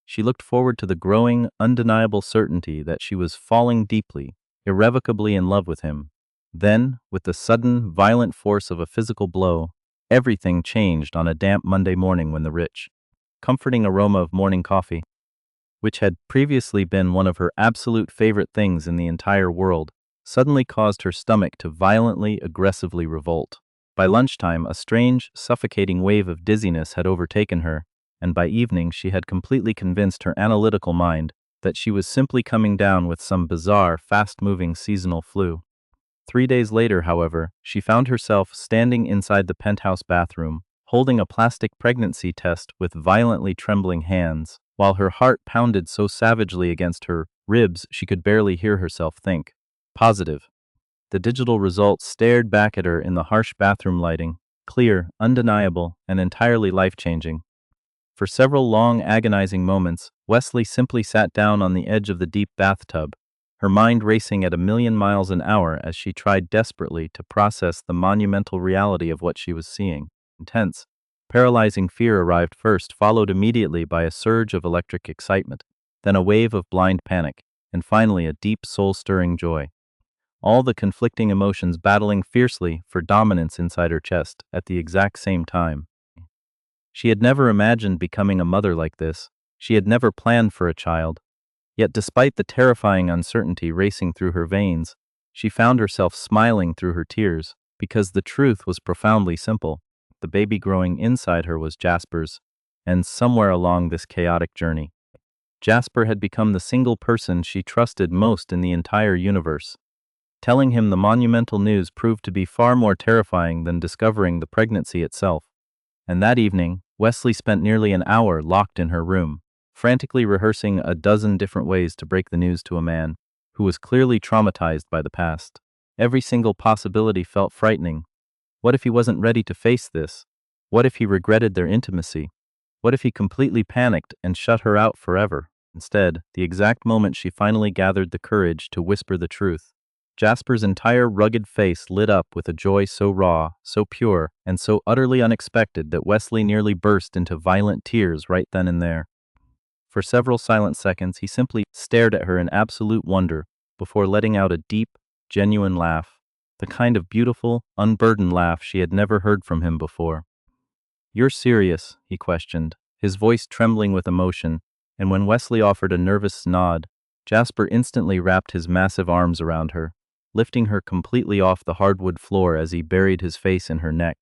she looked forward to the growing, undeniable certainty that she was falling deeply, irrevocably in love with him. Then, with the sudden, violent force of a physical blow, everything changed on a damp Monday morning when the rich, comforting aroma of morning coffee, which had previously been one of her absolute favorite things in the entire world, suddenly caused her stomach to violently, aggressively revolt. By lunchtime, a strange, suffocating wave of dizziness had overtaken her, and by evening she had completely convinced her analytical mind that she was simply coming down with some bizarre, fast-moving seasonal flu. 3 days later, however, she found herself standing inside the penthouse bathroom, holding a plastic pregnancy test with violently trembling hands, while her heart pounded so savagely against her ribs she could barely hear herself think. Positive. The digital results stared back at her in the harsh bathroom lighting, clear, undeniable, and entirely life-changing. For several long, agonizing moments, Wesley simply sat down on the edge of the deep bathtub, her mind racing at 1,000,000 miles an hour as she tried desperately to process the monumental reality of what she was seeing. Intense, paralyzing fear arrived first, followed immediately by a surge of electric excitement, then a wave of blind panic, and finally a deep, soul-stirring joy. All the conflicting emotions battling fiercely for dominance inside her chest at the exact same time. She had never imagined becoming a mother like this. She had never planned for a child. Yet despite the terrifying uncertainty racing through her veins, she found herself smiling through her tears, because the truth was profoundly simple. The baby growing inside her was Jasper's, and somewhere along this chaotic journey, Jasper had become the single person she trusted most in the entire universe. Telling him the monumental news proved to be far more terrifying than discovering the pregnancy itself. And that evening, Wesley spent nearly an hour locked in her room, frantically rehearsing a dozen different ways to break the news to a man who was clearly traumatized by the past. Every single possibility felt frightening. What if he wasn't ready to face this? What if he regretted their intimacy? What if he completely panicked and shut her out forever? Instead, the exact moment she finally gathered the courage to whisper the truth, Jasper's entire rugged face lit up with a joy so raw, so pure, and so utterly unexpected that Wesley nearly burst into violent tears right then and there. For several silent seconds, he simply stared at her in absolute wonder before letting out a deep, genuine laugh, the kind of beautiful, unburdened laugh she had never heard from him before. "You're serious?" he questioned, his voice trembling with emotion, and when Wesley offered a nervous nod, Jasper instantly wrapped his massive arms around her, lifting her completely off the hardwood floor as he buried his face in her neck.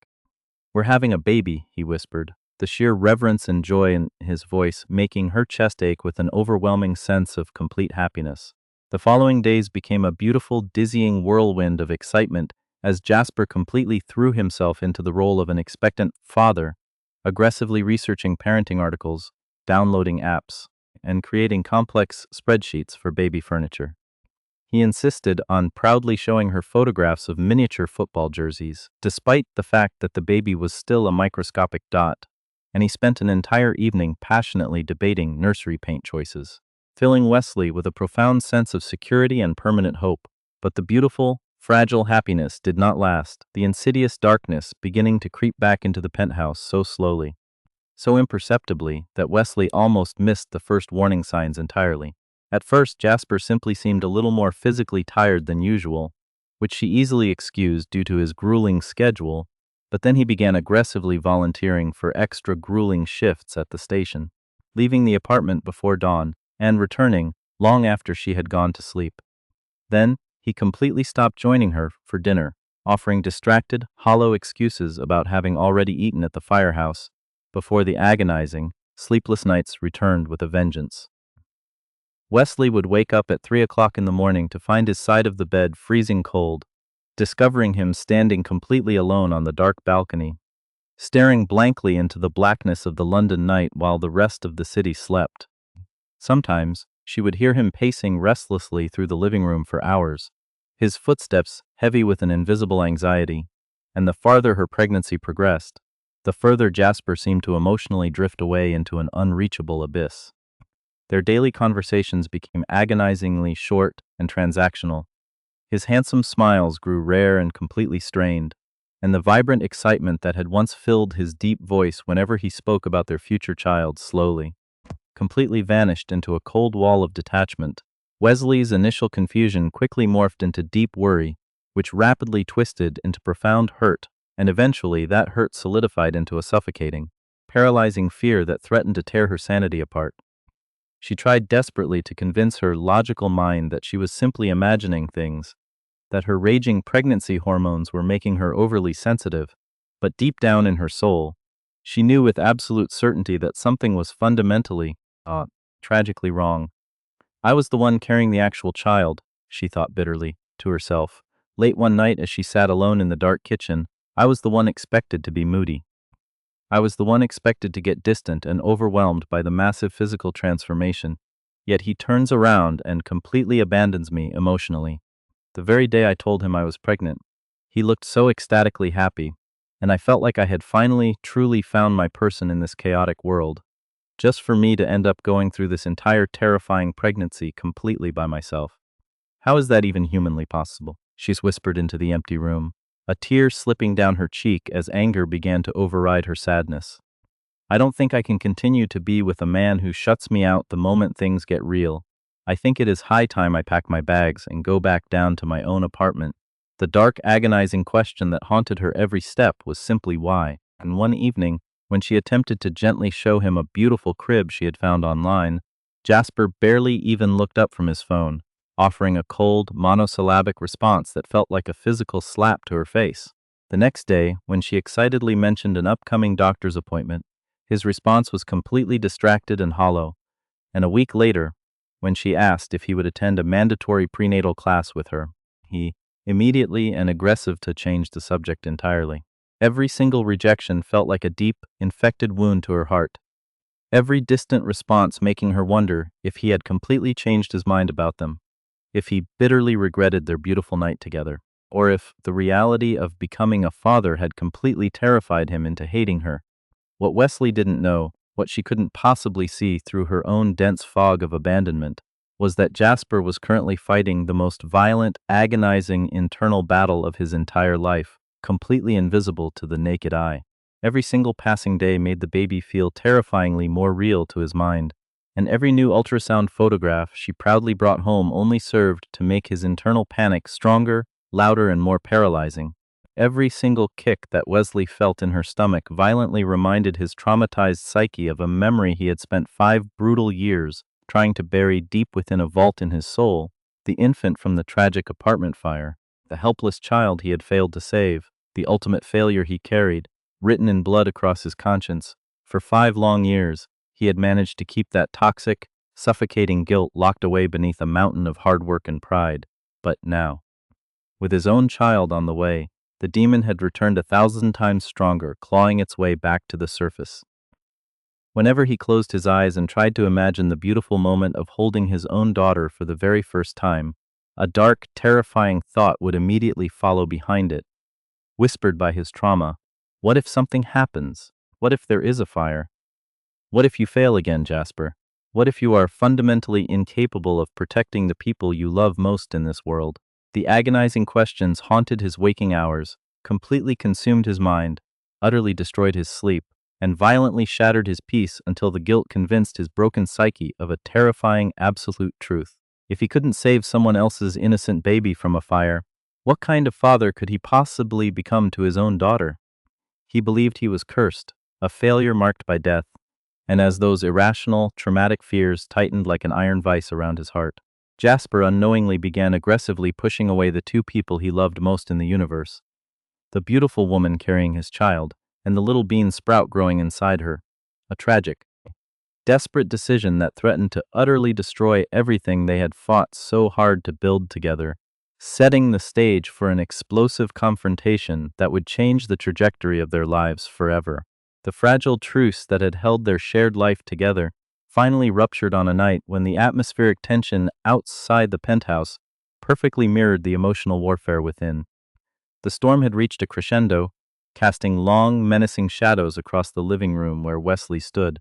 "We're having a baby," he whispered, the sheer reverence and joy in his voice making her chest ache with an overwhelming sense of complete happiness. The following days became a beautiful, dizzying whirlwind of excitement as Jasper completely threw himself into the role of an expectant father, aggressively researching parenting articles, downloading apps, and creating complex spreadsheets for baby furniture. He insisted on proudly showing her photographs of miniature football jerseys, despite the fact that the baby was still a microscopic dot, and he spent an entire evening passionately debating nursery paint choices, filling Wesley with a profound sense of security and permanent hope. But the beautiful, fragile happiness did not last, the insidious darkness beginning to creep back into the penthouse so slowly, so imperceptibly that Wesley almost missed the first warning signs entirely. At first, Jasper simply seemed a little more physically tired than usual, which she easily excused due to his grueling schedule, but then he began aggressively volunteering for extra grueling shifts at the station, leaving the apartment before dawn and returning long after she had gone to sleep. Then, he completely stopped joining her for dinner, offering distracted, hollow excuses about having already eaten at the firehouse, before the agonizing, sleepless nights returned with a vengeance. Wesley would wake up at 3 o'clock in the morning to find his side of the bed freezing cold, discovering him standing completely alone on the dark balcony, staring blankly into the blackness of the London night while the rest of the city slept. Sometimes, she would hear him pacing restlessly through the living room for hours, his footsteps heavy with an invisible anxiety, and the farther her pregnancy progressed, the further Jasper seemed to emotionally drift away into an unreachable abyss. Their daily conversations became agonizingly short and transactional. His handsome smiles grew rare and completely strained, and the vibrant excitement that had once filled his deep voice whenever he spoke about their future child slowly, completely vanished into a cold wall of detachment. Wesley's initial confusion quickly morphed into deep worry, which rapidly twisted into profound hurt, and eventually that hurt solidified into a suffocating, paralyzing fear that threatened to tear her sanity apart. She tried desperately to convince her logical mind that she was simply imagining things, that her raging pregnancy hormones were making her overly sensitive, but deep down in her soul, she knew with absolute certainty that something was fundamentally, tragically wrong. I was the one carrying the actual child, she thought bitterly, to herself. Late one night as she sat alone in the dark kitchen, I was the one expected to be moody. I was the one expected to get distant and overwhelmed by the massive physical transformation, yet he turns around and completely abandons me emotionally. The very day I told him I was pregnant, he looked so ecstatically happy, and I felt like I had finally, truly found my person in this chaotic world, just for me to end up going through this entire terrifying pregnancy completely by myself. How is that even humanly possible? She's whispered into the empty room, a tear slipping down her cheek as anger began to override her sadness. I don't think I can continue to be with a man who shuts me out the moment things get real. I think it is high time I pack my bags and go back down to my own apartment. The dark, agonizing question that haunted her every step was simply why. And one evening, when she attempted to gently show him a beautiful crib she had found online, Jasper barely even looked up from his phone, offering a cold, monosyllabic response that felt like a physical slap to her face. The next day, when she excitedly mentioned an upcoming doctor's appointment, his response was completely distracted and hollow. And a week later, when she asked if he would attend a mandatory prenatal class with her, he, immediately and aggressive to change the subject entirely. Every single rejection felt like a deep, infected wound to her heart. Every distant response making her wonder if he had completely changed his mind about them, if he bitterly regretted their beautiful night together, or if the reality of becoming a father had completely terrified him into hating her. What Wesley didn't know, what she couldn't possibly see through her own dense fog of abandonment, was that Jasper was currently fighting the most violent, agonizing internal battle of his entire life, completely invisible to the naked eye. Every single passing day made the baby feel terrifyingly more real to his mind, and every new ultrasound photograph she proudly brought home only served to make his internal panic stronger, louder, and more paralyzing. Every single kick that Wesley felt in her stomach violently reminded his traumatized psyche of a memory he had spent 5 brutal years trying to bury deep within a vault in his soul, the infant from the tragic apartment fire, the helpless child he had failed to save, the ultimate failure he carried, written in blood across his conscience. For 5 long years, he had managed to keep that toxic, suffocating guilt locked away beneath a mountain of hard work and pride. But now, with his own child on the way, the demon had returned 1,000 times stronger, clawing its way back to the surface. Whenever he closed his eyes and tried to imagine the beautiful moment of holding his own daughter for the very first time, a dark, terrifying thought would immediately follow behind it, whispered by his trauma. What if something happens? What if there is a fire? What if you fail again, Jasper? What if you are fundamentally incapable of protecting the people you love most in this world? The agonizing questions haunted his waking hours, completely consumed his mind, utterly destroyed his sleep, and violently shattered his peace until the guilt convinced his broken psyche of a terrifying absolute truth. If he couldn't save someone else's innocent baby from a fire, what kind of father could he possibly become to his own daughter? He believed he was cursed, a failure marked by death, and as those irrational, traumatic fears tightened like an iron vice around his heart, Jasper unknowingly began aggressively pushing away the 2 people he loved most in the universe. The beautiful woman carrying his child, and the little bean sprout growing inside her. A tragic, desperate decision that threatened to utterly destroy everything they had fought so hard to build together, setting the stage for an explosive confrontation that would change the trajectory of their lives forever. The fragile truce that had held their shared life together finally ruptured on a night when the atmospheric tension outside the penthouse perfectly mirrored the emotional warfare within. The storm had reached a crescendo, casting long, menacing shadows across the living room where Wesley stood,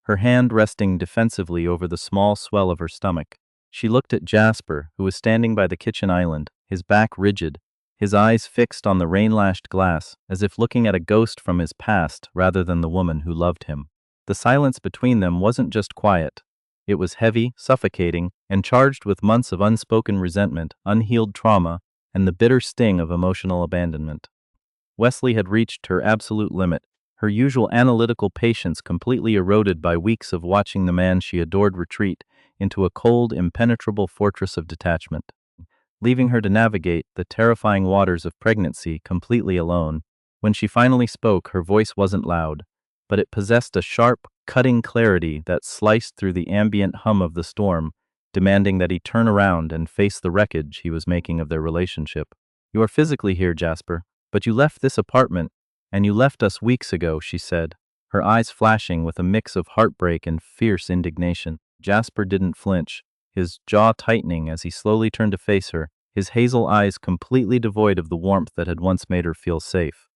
her hand resting defensively over the small swell of her stomach. She looked at Jasper, who was standing by the kitchen island, his back rigid, his eyes fixed on the rain-lashed glass, as if looking at a ghost from his past rather than the woman who loved him. The silence between them wasn't just quiet. It was heavy, suffocating, and charged with months of unspoken resentment, unhealed trauma, and the bitter sting of emotional abandonment. Wesley had reached her absolute limit, her usual analytical patience completely eroded by weeks of watching the man she adored retreat into a cold, impenetrable fortress of detachment. Leaving her to navigate the terrifying waters of pregnancy completely alone, when she finally spoke, her voice wasn't loud, but it possessed a sharp, cutting clarity that sliced through the ambient hum of the storm, demanding that he turn around and face the wreckage he was making of their relationship. "You are physically here, Jasper, but you left this apartment, and you left us weeks ago," she said, her eyes flashing with a mix of heartbreak and fierce indignation. Jasper didn't flinch, his jaw tightening as he slowly turned to face her, his hazel eyes completely devoid of the warmth that had once made her feel safe,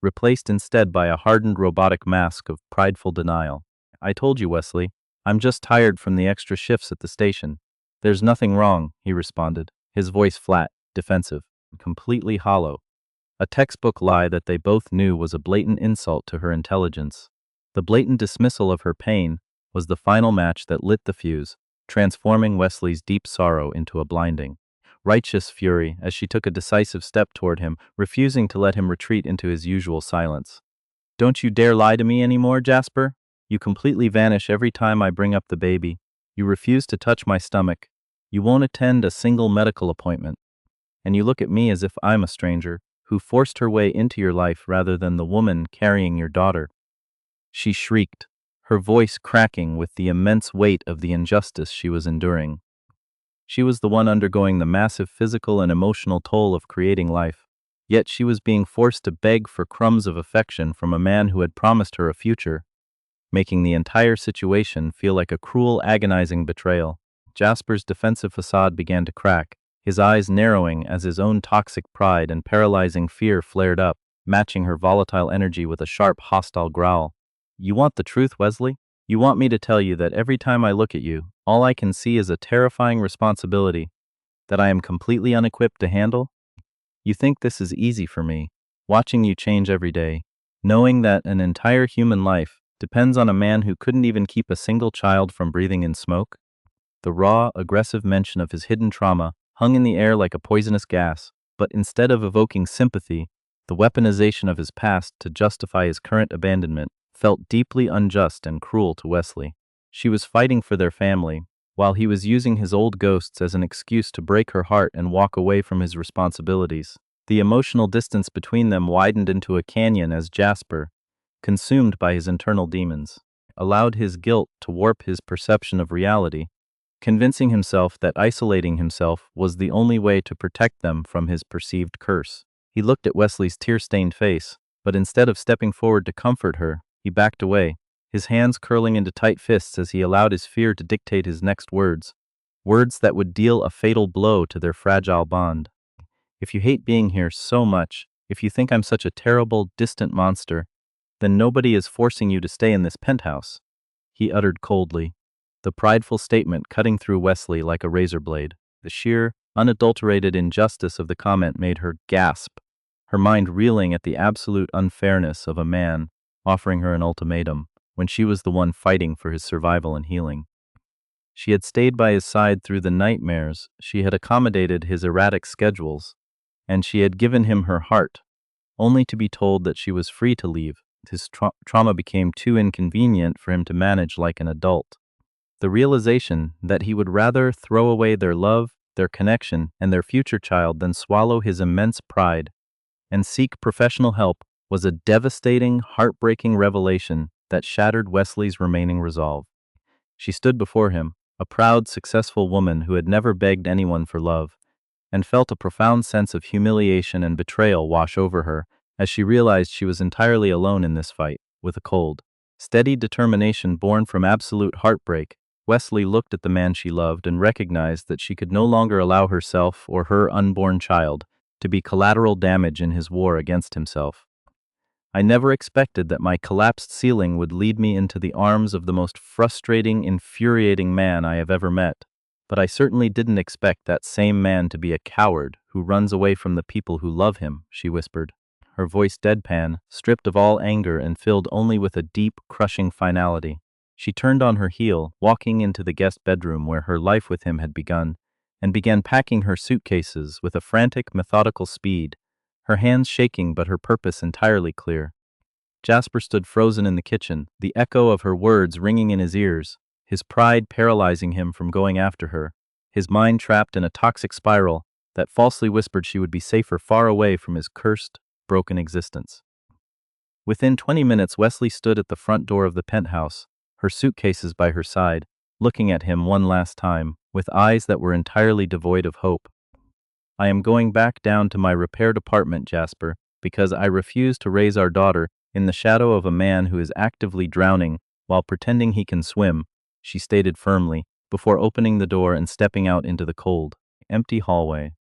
replaced instead by a hardened robotic mask of prideful denial. "I told you, Wesley, I'm just tired from the extra shifts at the station." "There's nothing wrong," he responded, his voice flat, defensive, completely hollow. A textbook lie that they both knew was a blatant insult to her intelligence. The blatant dismissal of her pain was the final match that lit the fuse, transforming Wesley's deep sorrow into a blinding, righteous fury as she took a decisive step toward him, refusing to let him retreat into his usual silence. "Don't you dare lie to me anymore, Jasper. You completely vanish every time I bring up the baby. You refuse to touch my stomach. You won't attend a single medical appointment. And you look at me as if I'm a stranger who forced her way into your life rather than the woman carrying your daughter." She shrieked, her voice cracking with the immense weight of the injustice she was enduring. She was the one undergoing the massive physical and emotional toll of creating life, yet she was being forced to beg for crumbs of affection from a man who had promised her a future, making the entire situation feel like a cruel, agonizing betrayal. Jasper's defensive facade began to crack, his eyes narrowing as his own toxic pride and paralyzing fear flared up, matching her volatile energy with a sharp, hostile growl. "You want the truth, Wesley? You want me to tell you that every time I look at you, all I can see is a terrifying responsibility that I am completely unequipped to handle? You think this is easy for me, watching you change every day, knowing that an entire human life depends on a man who couldn't even keep a single child from breathing in smoke?" The raw, aggressive mention of his hidden trauma hung in the air like a poisonous gas, but instead of evoking sympathy, the weaponization of his past to justify his current abandonment felt deeply unjust and cruel to Wesley. She was fighting for their family, while he was using his old ghosts as an excuse to break her heart and walk away from his responsibilities. The emotional distance between them widened into a canyon as Jasper, consumed by his internal demons, allowed his guilt to warp his perception of reality, convincing himself that isolating himself was the only way to protect them from his perceived curse. He looked at Wesley's tear-stained face, but instead of stepping forward to comfort her, he backed away, his hands curling into tight fists as he allowed his fear to dictate his next words, words that would deal a fatal blow to their fragile bond. "If you hate being here so much, if you think I'm such a terrible, distant monster, then nobody is forcing you to stay in this penthouse," he uttered coldly, the prideful statement cutting through Wesley like a razor blade. The sheer, unadulterated injustice of the comment made her gasp, her mind reeling at the absolute unfairness of a man offering her an ultimatum when she was the one fighting for his survival and healing. She had stayed by his side through the nightmares, she had accommodated his erratic schedules, and she had given him her heart, only to be told that she was free to leave. His trauma became too inconvenient for him to manage like an adult. The realization that he would rather throw away their love, their connection, and their future child than swallow his immense pride and seek professional help was a devastating, heartbreaking revelation that shattered Wesley's remaining resolve. She stood before him, a proud, successful woman who had never begged anyone for love, and felt a profound sense of humiliation and betrayal wash over her as she realized she was entirely alone in this fight. With a cold, steady determination born from absolute heartbreak, Wesley looked at the man she loved and recognized that she could no longer allow herself or her unborn child to be collateral damage in his war against himself. I never expected that my collapsed ceiling would lead me into the arms of the most frustrating, infuriating man I have ever met. But I certainly didn't expect that same man to be a coward who runs away from the people who love him," she whispered, her voice deadpan, stripped of all anger and filled only with a deep, crushing finality. She turned on her heel, walking into the guest bedroom where her life with him had begun, and began packing her suitcases with a frantic, methodical speed, her hands shaking but her purpose entirely clear. Jasper stood frozen in the kitchen, the echo of her words ringing in his ears, his pride paralyzing him from going after her, his mind trapped in a toxic spiral that falsely whispered she would be safer far away from his cursed, broken existence. Within 20 minutes, Wesley stood at the front door of the penthouse, her suitcases by her side, looking at him one last time, with eyes that were entirely devoid of hope. "I am going back down to my repaired apartment, Jasper, because I refuse to raise our daughter in the shadow of a man who is actively drowning while pretending he can swim," she stated firmly, before opening the door and stepping out into the cold, empty hallway.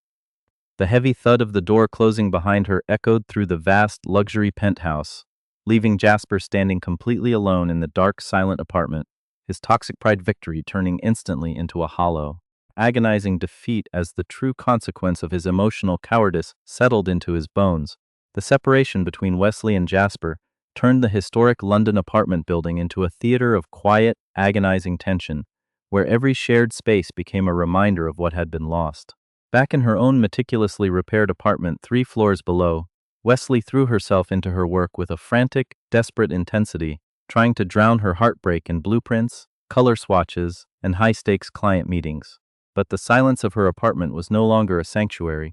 The heavy thud of the door closing behind her echoed through the vast luxury penthouse, leaving Jasper standing completely alone in the dark, silent apartment, his toxic pride victory turning instantly into a hollow, agonizing defeat as the true consequence of his emotional cowardice settled into his bones. The separation between Wesley and Jasper turned the historic London apartment building into a theater of quiet, agonizing tension, where every shared space became a reminder of what had been lost. Back in her own meticulously repaired apartment 3 floors below, Wesley threw herself into her work with a frantic, desperate intensity, trying to drown her heartbreak in blueprints, color swatches, and high-stakes client meetings. But the silence of her apartment was no longer a sanctuary.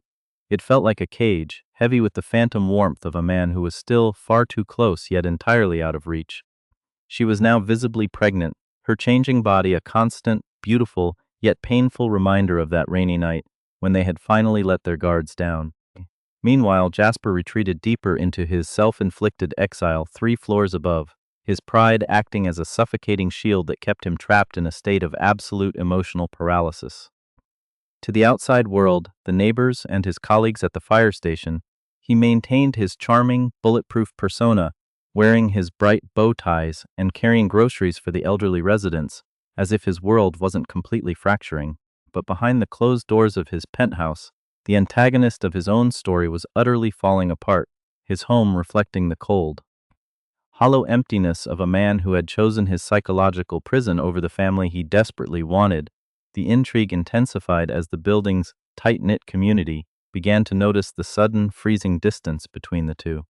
It felt like a cage, heavy with the phantom warmth of a man who was still far too close yet entirely out of reach. She was now visibly pregnant, her changing body a constant, beautiful, yet painful reminder of that rainy night when they had finally let their guards down. Meanwhile, Jasper retreated deeper into his self-inflicted exile 3 floors above, his pride acting as a suffocating shield that kept him trapped in a state of absolute emotional paralysis. To the outside world, the neighbors, and his colleagues at the fire station, he maintained his charming, bulletproof persona, wearing his bright bow ties and carrying groceries for the elderly residents, as if his world wasn't completely fracturing. But behind the closed doors of his penthouse, the antagonist of his own story was utterly falling apart, his home reflecting the cold, hollow emptiness of a man who had chosen his psychological prison over the family he desperately wanted. The intrigue intensified as the building's tight-knit community began to notice the sudden, freezing distance between the two,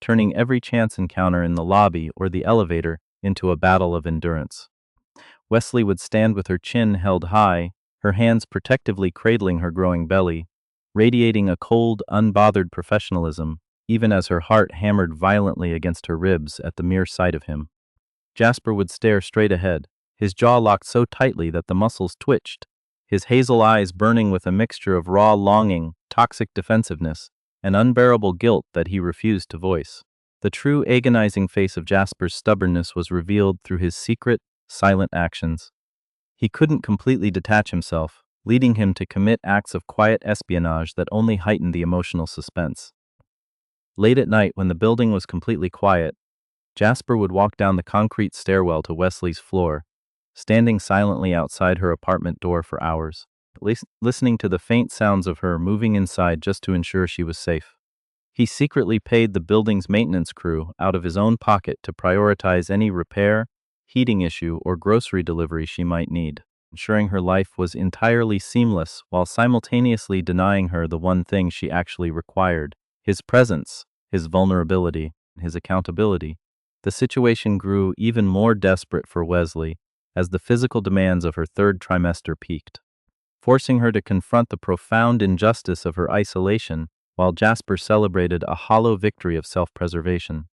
turning every chance encounter in the lobby or the elevator into a battle of endurance. Wesley would stand with her chin held high, her hands protectively cradling her growing belly, radiating a cold, unbothered professionalism, even as her heart hammered violently against her ribs at the mere sight of him. Jasper would stare straight ahead, his jaw locked so tightly that the muscles twitched, his hazel eyes burning with a mixture of raw longing, toxic defensiveness, and unbearable guilt that he refused to voice. The true agonizing face of Jasper's stubbornness was revealed through his secret, silent actions. He couldn't completely detach himself, leading him to commit acts of quiet espionage that only heightened the emotional suspense. Late at night, when the building was completely quiet, Jasper would walk down the concrete stairwell to Wesley's floor, standing silently outside her apartment door for hours, listening to the faint sounds of her moving inside just to ensure she was safe. He secretly paid the building's maintenance crew out of his own pocket to prioritize any repair, heating issue, or grocery delivery she might need, ensuring her life was entirely seamless while simultaneously denying her the one thing she actually required: his presence, his vulnerability, his accountability. The situation grew even more desperate for Wesley as the physical demands of her 3rd trimester peaked, forcing her to confront the profound injustice of her isolation while Jasper celebrated a hollow victory of self-preservation.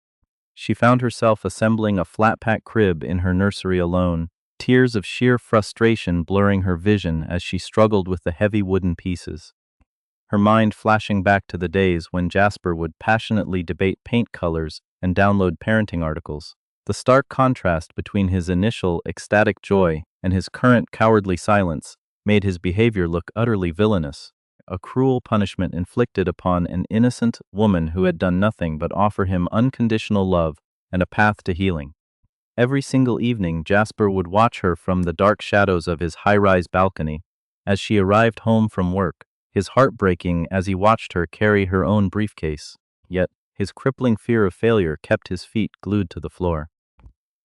She found herself assembling a flat-pack crib in her nursery alone, tears of sheer frustration blurring her vision as she struggled with the heavy wooden pieces, her mind flashing back to the days when Jasper would passionately debate paint colors and download parenting articles. The stark contrast between his initial ecstatic joy and his current cowardly silence made his behavior look utterly villainous. a cruel punishment inflicted upon an innocent woman who had done nothing but offer him unconditional love and a path to healing. Every single evening, Jasper would watch her from the dark shadows of his high-rise balcony as she arrived home from work, his heart breaking as he watched her carry her own briefcase. Yet, his crippling fear of failure kept his feet glued to the floor.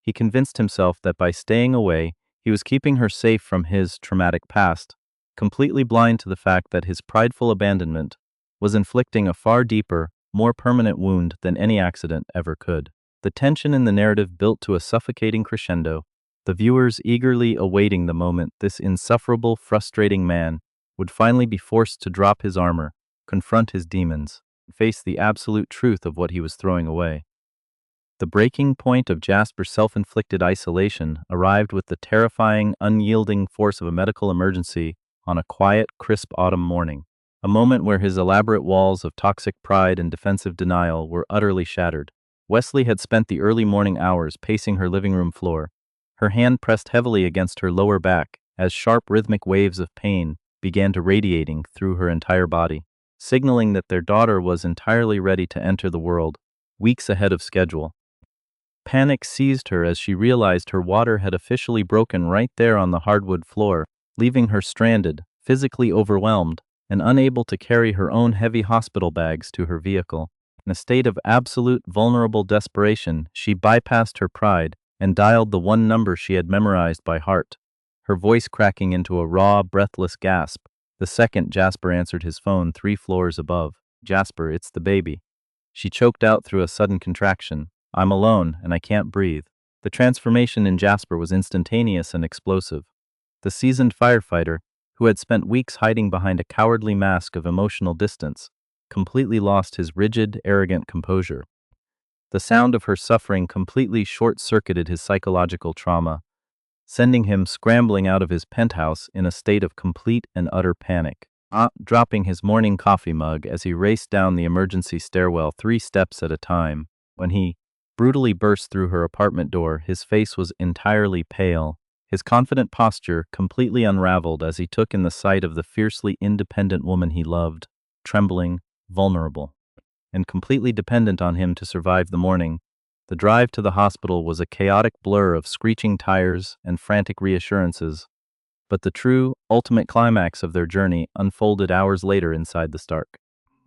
He convinced himself that by staying away, he was keeping her safe from his traumatic past, completely blind to the fact that his prideful abandonment was inflicting a far deeper, more permanent wound than any accident ever could. The tension in the narrative built to a suffocating crescendo, the viewers eagerly awaiting the moment this insufferable, frustrating man would finally be forced to drop his armor, confront his demons, and face the absolute truth of what he was throwing away. The breaking point of Jasper's self-inflicted isolation arrived with the terrifying, unyielding force of a medical emergency on a quiet, crisp autumn morning, a moment where his elaborate walls of toxic pride and defensive denial were utterly shattered. Wesley had spent the early morning hours pacing her living room floor, her hand pressed heavily against her lower back as sharp rhythmic waves of pain began to radiating through her entire body, signaling that their daughter was entirely ready to enter the world, weeks ahead of schedule. Panic seized her as she realized her water had officially broken right there on the hardwood floor, leaving her stranded, physically overwhelmed, and unable to carry her own heavy hospital bags to her vehicle. In a state of absolute vulnerable desperation, she bypassed her pride and dialed the one number she had memorized by heart, her voice cracking into a raw, breathless gasp the second Jasper answered his phone 3 floors above. "Jasper, it's the baby." She choked out through a sudden contraction. "I'm alone, and I can't breathe." The transformation in Jasper was instantaneous and explosive. The seasoned firefighter, who had spent weeks hiding behind a cowardly mask of emotional distance, completely lost his rigid, arrogant composure. The sound of her suffering completely short-circuited his psychological trauma, sending him scrambling out of his penthouse in a state of complete and utter panic, dropping his morning coffee mug as he raced down the emergency stairwell 3 steps at a time. When he brutally burst through her apartment door, his face was entirely pale, his confident posture completely unraveled as he took in the sight of the fiercely independent woman he loved, trembling, vulnerable, and completely dependent on him to survive the morning. The drive to the hospital was a chaotic blur of screeching tires and frantic reassurances, but the true, ultimate climax of their journey unfolded hours later inside the stark,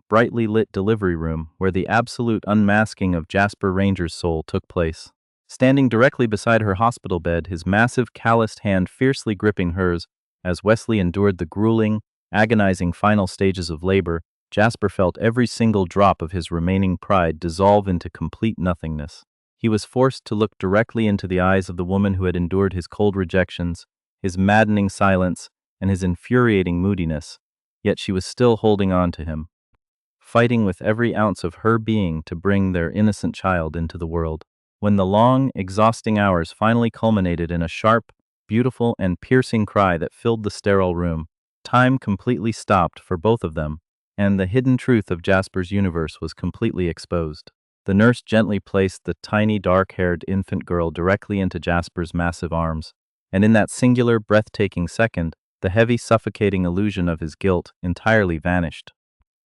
brightly lit delivery room where the absolute unmasking of Jasper Ranger's soul took place. Standing directly beside her hospital bed, his massive, calloused hand fiercely gripping hers as Wesley endured the grueling, agonizing final stages of labor, Jasper felt every single drop of his remaining pride dissolve into complete nothingness. He was forced to look directly into the eyes of the woman who had endured his cold rejections, his maddening silence, and his infuriating moodiness, yet she was still holding on to him, fighting with every ounce of her being to bring their innocent child into the world. When the long, exhausting hours finally culminated in a sharp, beautiful, and piercing cry that filled the sterile room, time completely stopped for both of them, and the hidden truth of Jasper's universe was completely exposed. The nurse gently placed the tiny, dark-haired infant girl directly into Jasper's massive arms, and in that singular, breathtaking second, the heavy, suffocating illusion of his guilt entirely vanished.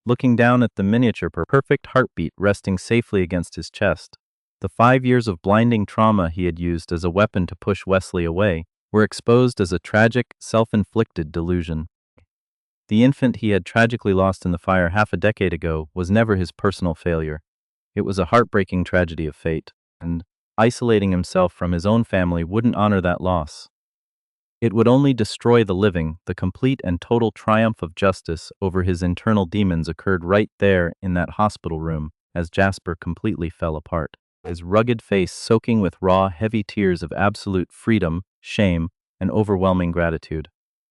Looking down at the miniature perfect heartbeat resting safely against his chest, the 5 years of blinding trauma he had used as a weapon to push Wesley away were exposed as a tragic, self-inflicted delusion. The infant he had tragically lost in the fire half a decade ago was never his personal failure. It was a heartbreaking tragedy of fate, and isolating himself from his own family wouldn't honor that loss. It would only destroy the living. The complete and total triumph of justice over his internal demons occurred right there in that hospital room as Jasper completely fell apart, his rugged face soaking with raw, heavy tears of absolute freedom, shame, and overwhelming gratitude.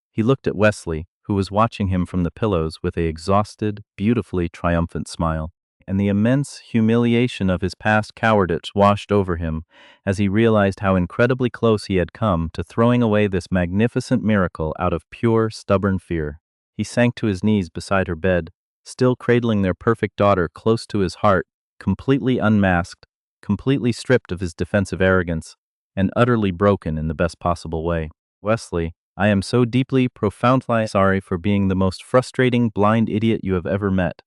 He looked at Wesley, who was watching him from the pillows with a exhausted, beautifully triumphant smile, and the immense humiliation of his past cowardice washed over him as he realized how incredibly close he had come to throwing away this magnificent miracle out of pure, stubborn fear. He sank to his knees beside her bed, still cradling their perfect daughter close to his heart, completely unmasked, completely stripped of his defensive arrogance, and utterly broken in the best possible way. "Wesley, I am so deeply, profoundly sorry for being the most frustrating, blind idiot you have ever met.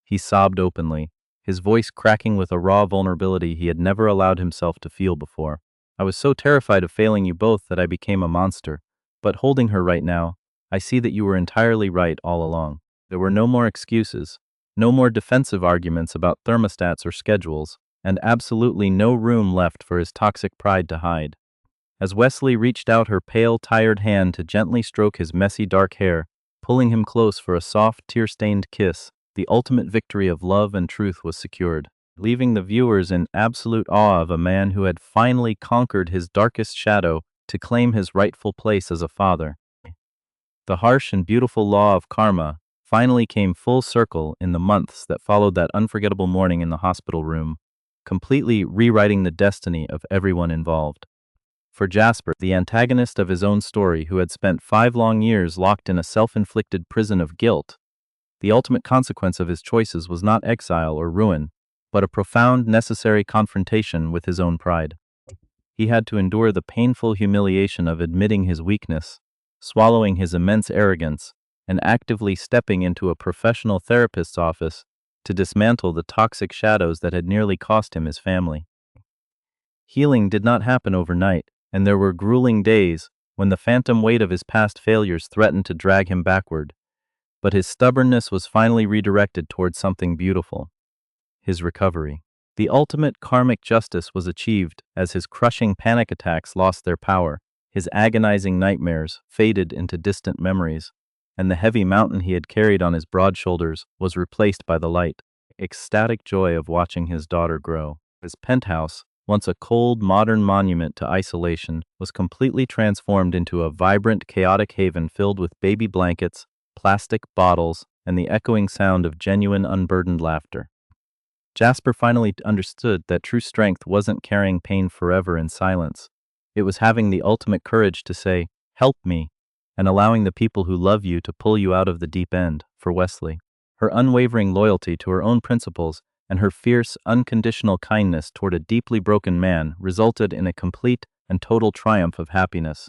He sobbed openly, his voice cracking with a raw vulnerability he had never allowed himself to feel before. I was so terrified of failing you both that I became a monster. But holding her right now, I see that you were entirely right all along. There were no more excuses, no more defensive arguments about thermostats or schedules, and absolutely no room left for his toxic pride to hide. As Wesley reached out her pale, tired hand to gently stroke his messy dark hair, pulling him close for a soft, tear-stained kiss, the ultimate victory of love and truth was secured, leaving the viewers in absolute awe of a man who had finally conquered his darkest shadow to claim his rightful place as a father. The harsh and beautiful law of karma finally came full circle in the months that followed that unforgettable morning in the hospital room, completely rewriting the destiny of everyone involved. For Jasper, the antagonist of his own story who had spent 5 long years locked in a self-inflicted prison of guilt, the ultimate consequence of his choices was not exile or ruin, but a profound, necessary confrontation with his own pride. He had to endure the painful humiliation of admitting his weakness, swallowing his immense arrogance, and actively stepping into a professional therapist's office to dismantle the toxic shadows that had nearly cost him his family. Healing did not happen overnight, and there were grueling days when the phantom weight of his past failures threatened to drag him backward. But his stubbornness was finally redirected towards something beautiful: his recovery. The ultimate karmic justice was achieved as his crushing panic attacks lost their power, his agonizing nightmares faded into distant memories, and the heavy mountain he had carried on his broad shoulders was replaced by the light, ecstatic joy of watching his daughter grow. His penthouse, once a cold, modern monument to isolation, was completely transformed into a vibrant, chaotic haven filled with baby blankets, plastic bottles, and the echoing sound of genuine, unburdened laughter. Jasper finally understood that true strength wasn't carrying pain forever in silence. It was having the ultimate courage to say, "Help me," and allowing the people who love you to pull you out of the deep end. For Wesley, her unwavering loyalty to her own principles and her fierce, unconditional kindness toward a deeply broken man resulted in a complete and total triumph of happiness.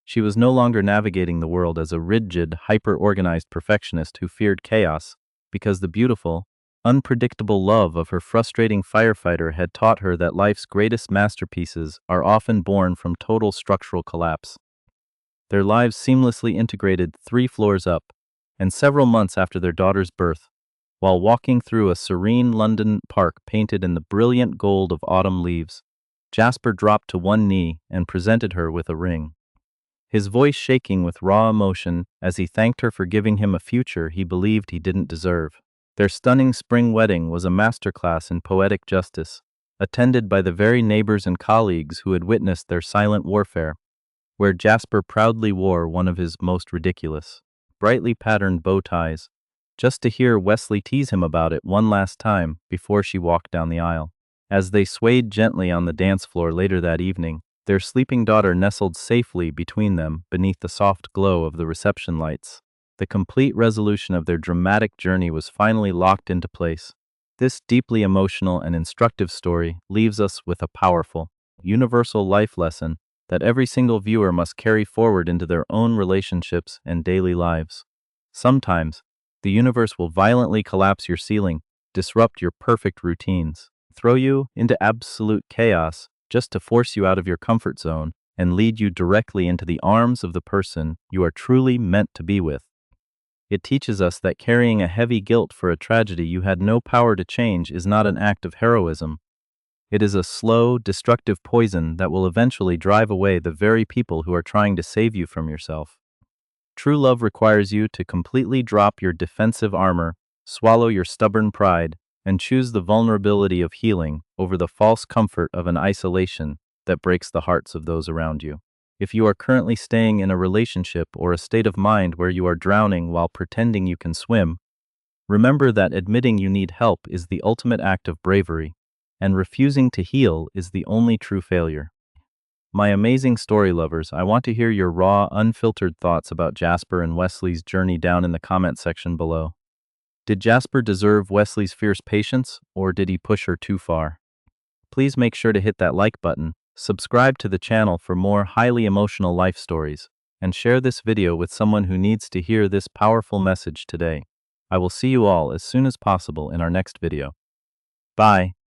She was no longer navigating the world as a rigid, hyper-organized perfectionist who feared chaos, because the beautiful, unpredictable love of her frustrating firefighter had taught her that life's greatest masterpieces are often born from total structural collapse. Their lives seamlessly integrated 3 floors up, and several months after their daughter's birth, while walking through a serene London park painted in the brilliant gold of autumn leaves, Jasper dropped to one knee and presented her with a ring, his voice shaking with raw emotion as he thanked her for giving him a future he believed he didn't deserve. Their stunning spring wedding was a masterclass in poetic justice, attended by the very neighbors and colleagues who had witnessed their silent warfare, where Jasper proudly wore one of his most ridiculous, brightly patterned bow ties, just to hear Wesley tease him about it one last time before she walked down the aisle. As they swayed gently on the dance floor later that evening, their sleeping daughter nestled safely between them beneath the soft glow of the reception lights. The complete resolution of their dramatic journey was finally locked into place. This deeply emotional and instructive story leaves us with a powerful, universal life lesson that every single viewer must carry forward into their own relationships and daily lives. Sometimes, the universe will violently collapse your ceiling, disrupt your perfect routines, throw you into absolute chaos just to force you out of your comfort zone and lead you directly into the arms of the person you are truly meant to be with. It teaches us that carrying a heavy guilt for a tragedy you had no power to change is not an act of heroism. It is a slow, destructive poison that will eventually drive away the very people who are trying to save you from yourself. True love requires you to completely drop your defensive armor, swallow your stubborn pride, and choose the vulnerability of healing over the false comfort of an isolation that breaks the hearts of those around you. If you are currently staying in a relationship or a state of mind where you are drowning while pretending you can swim, remember that admitting you need help is the ultimate act of bravery, and refusing to heal is the only true failure. My amazing story lovers, I want to hear your raw, unfiltered thoughts about Jasper and Wesley's journey down in the comment section below. Did Jasper deserve Wesley's fierce patience, or did he push her too far? Please make sure to hit that like button, subscribe to the channel for more highly emotional life stories, and share this video with someone who needs to hear this powerful message today. I will see you all as soon as possible in our next video. Bye.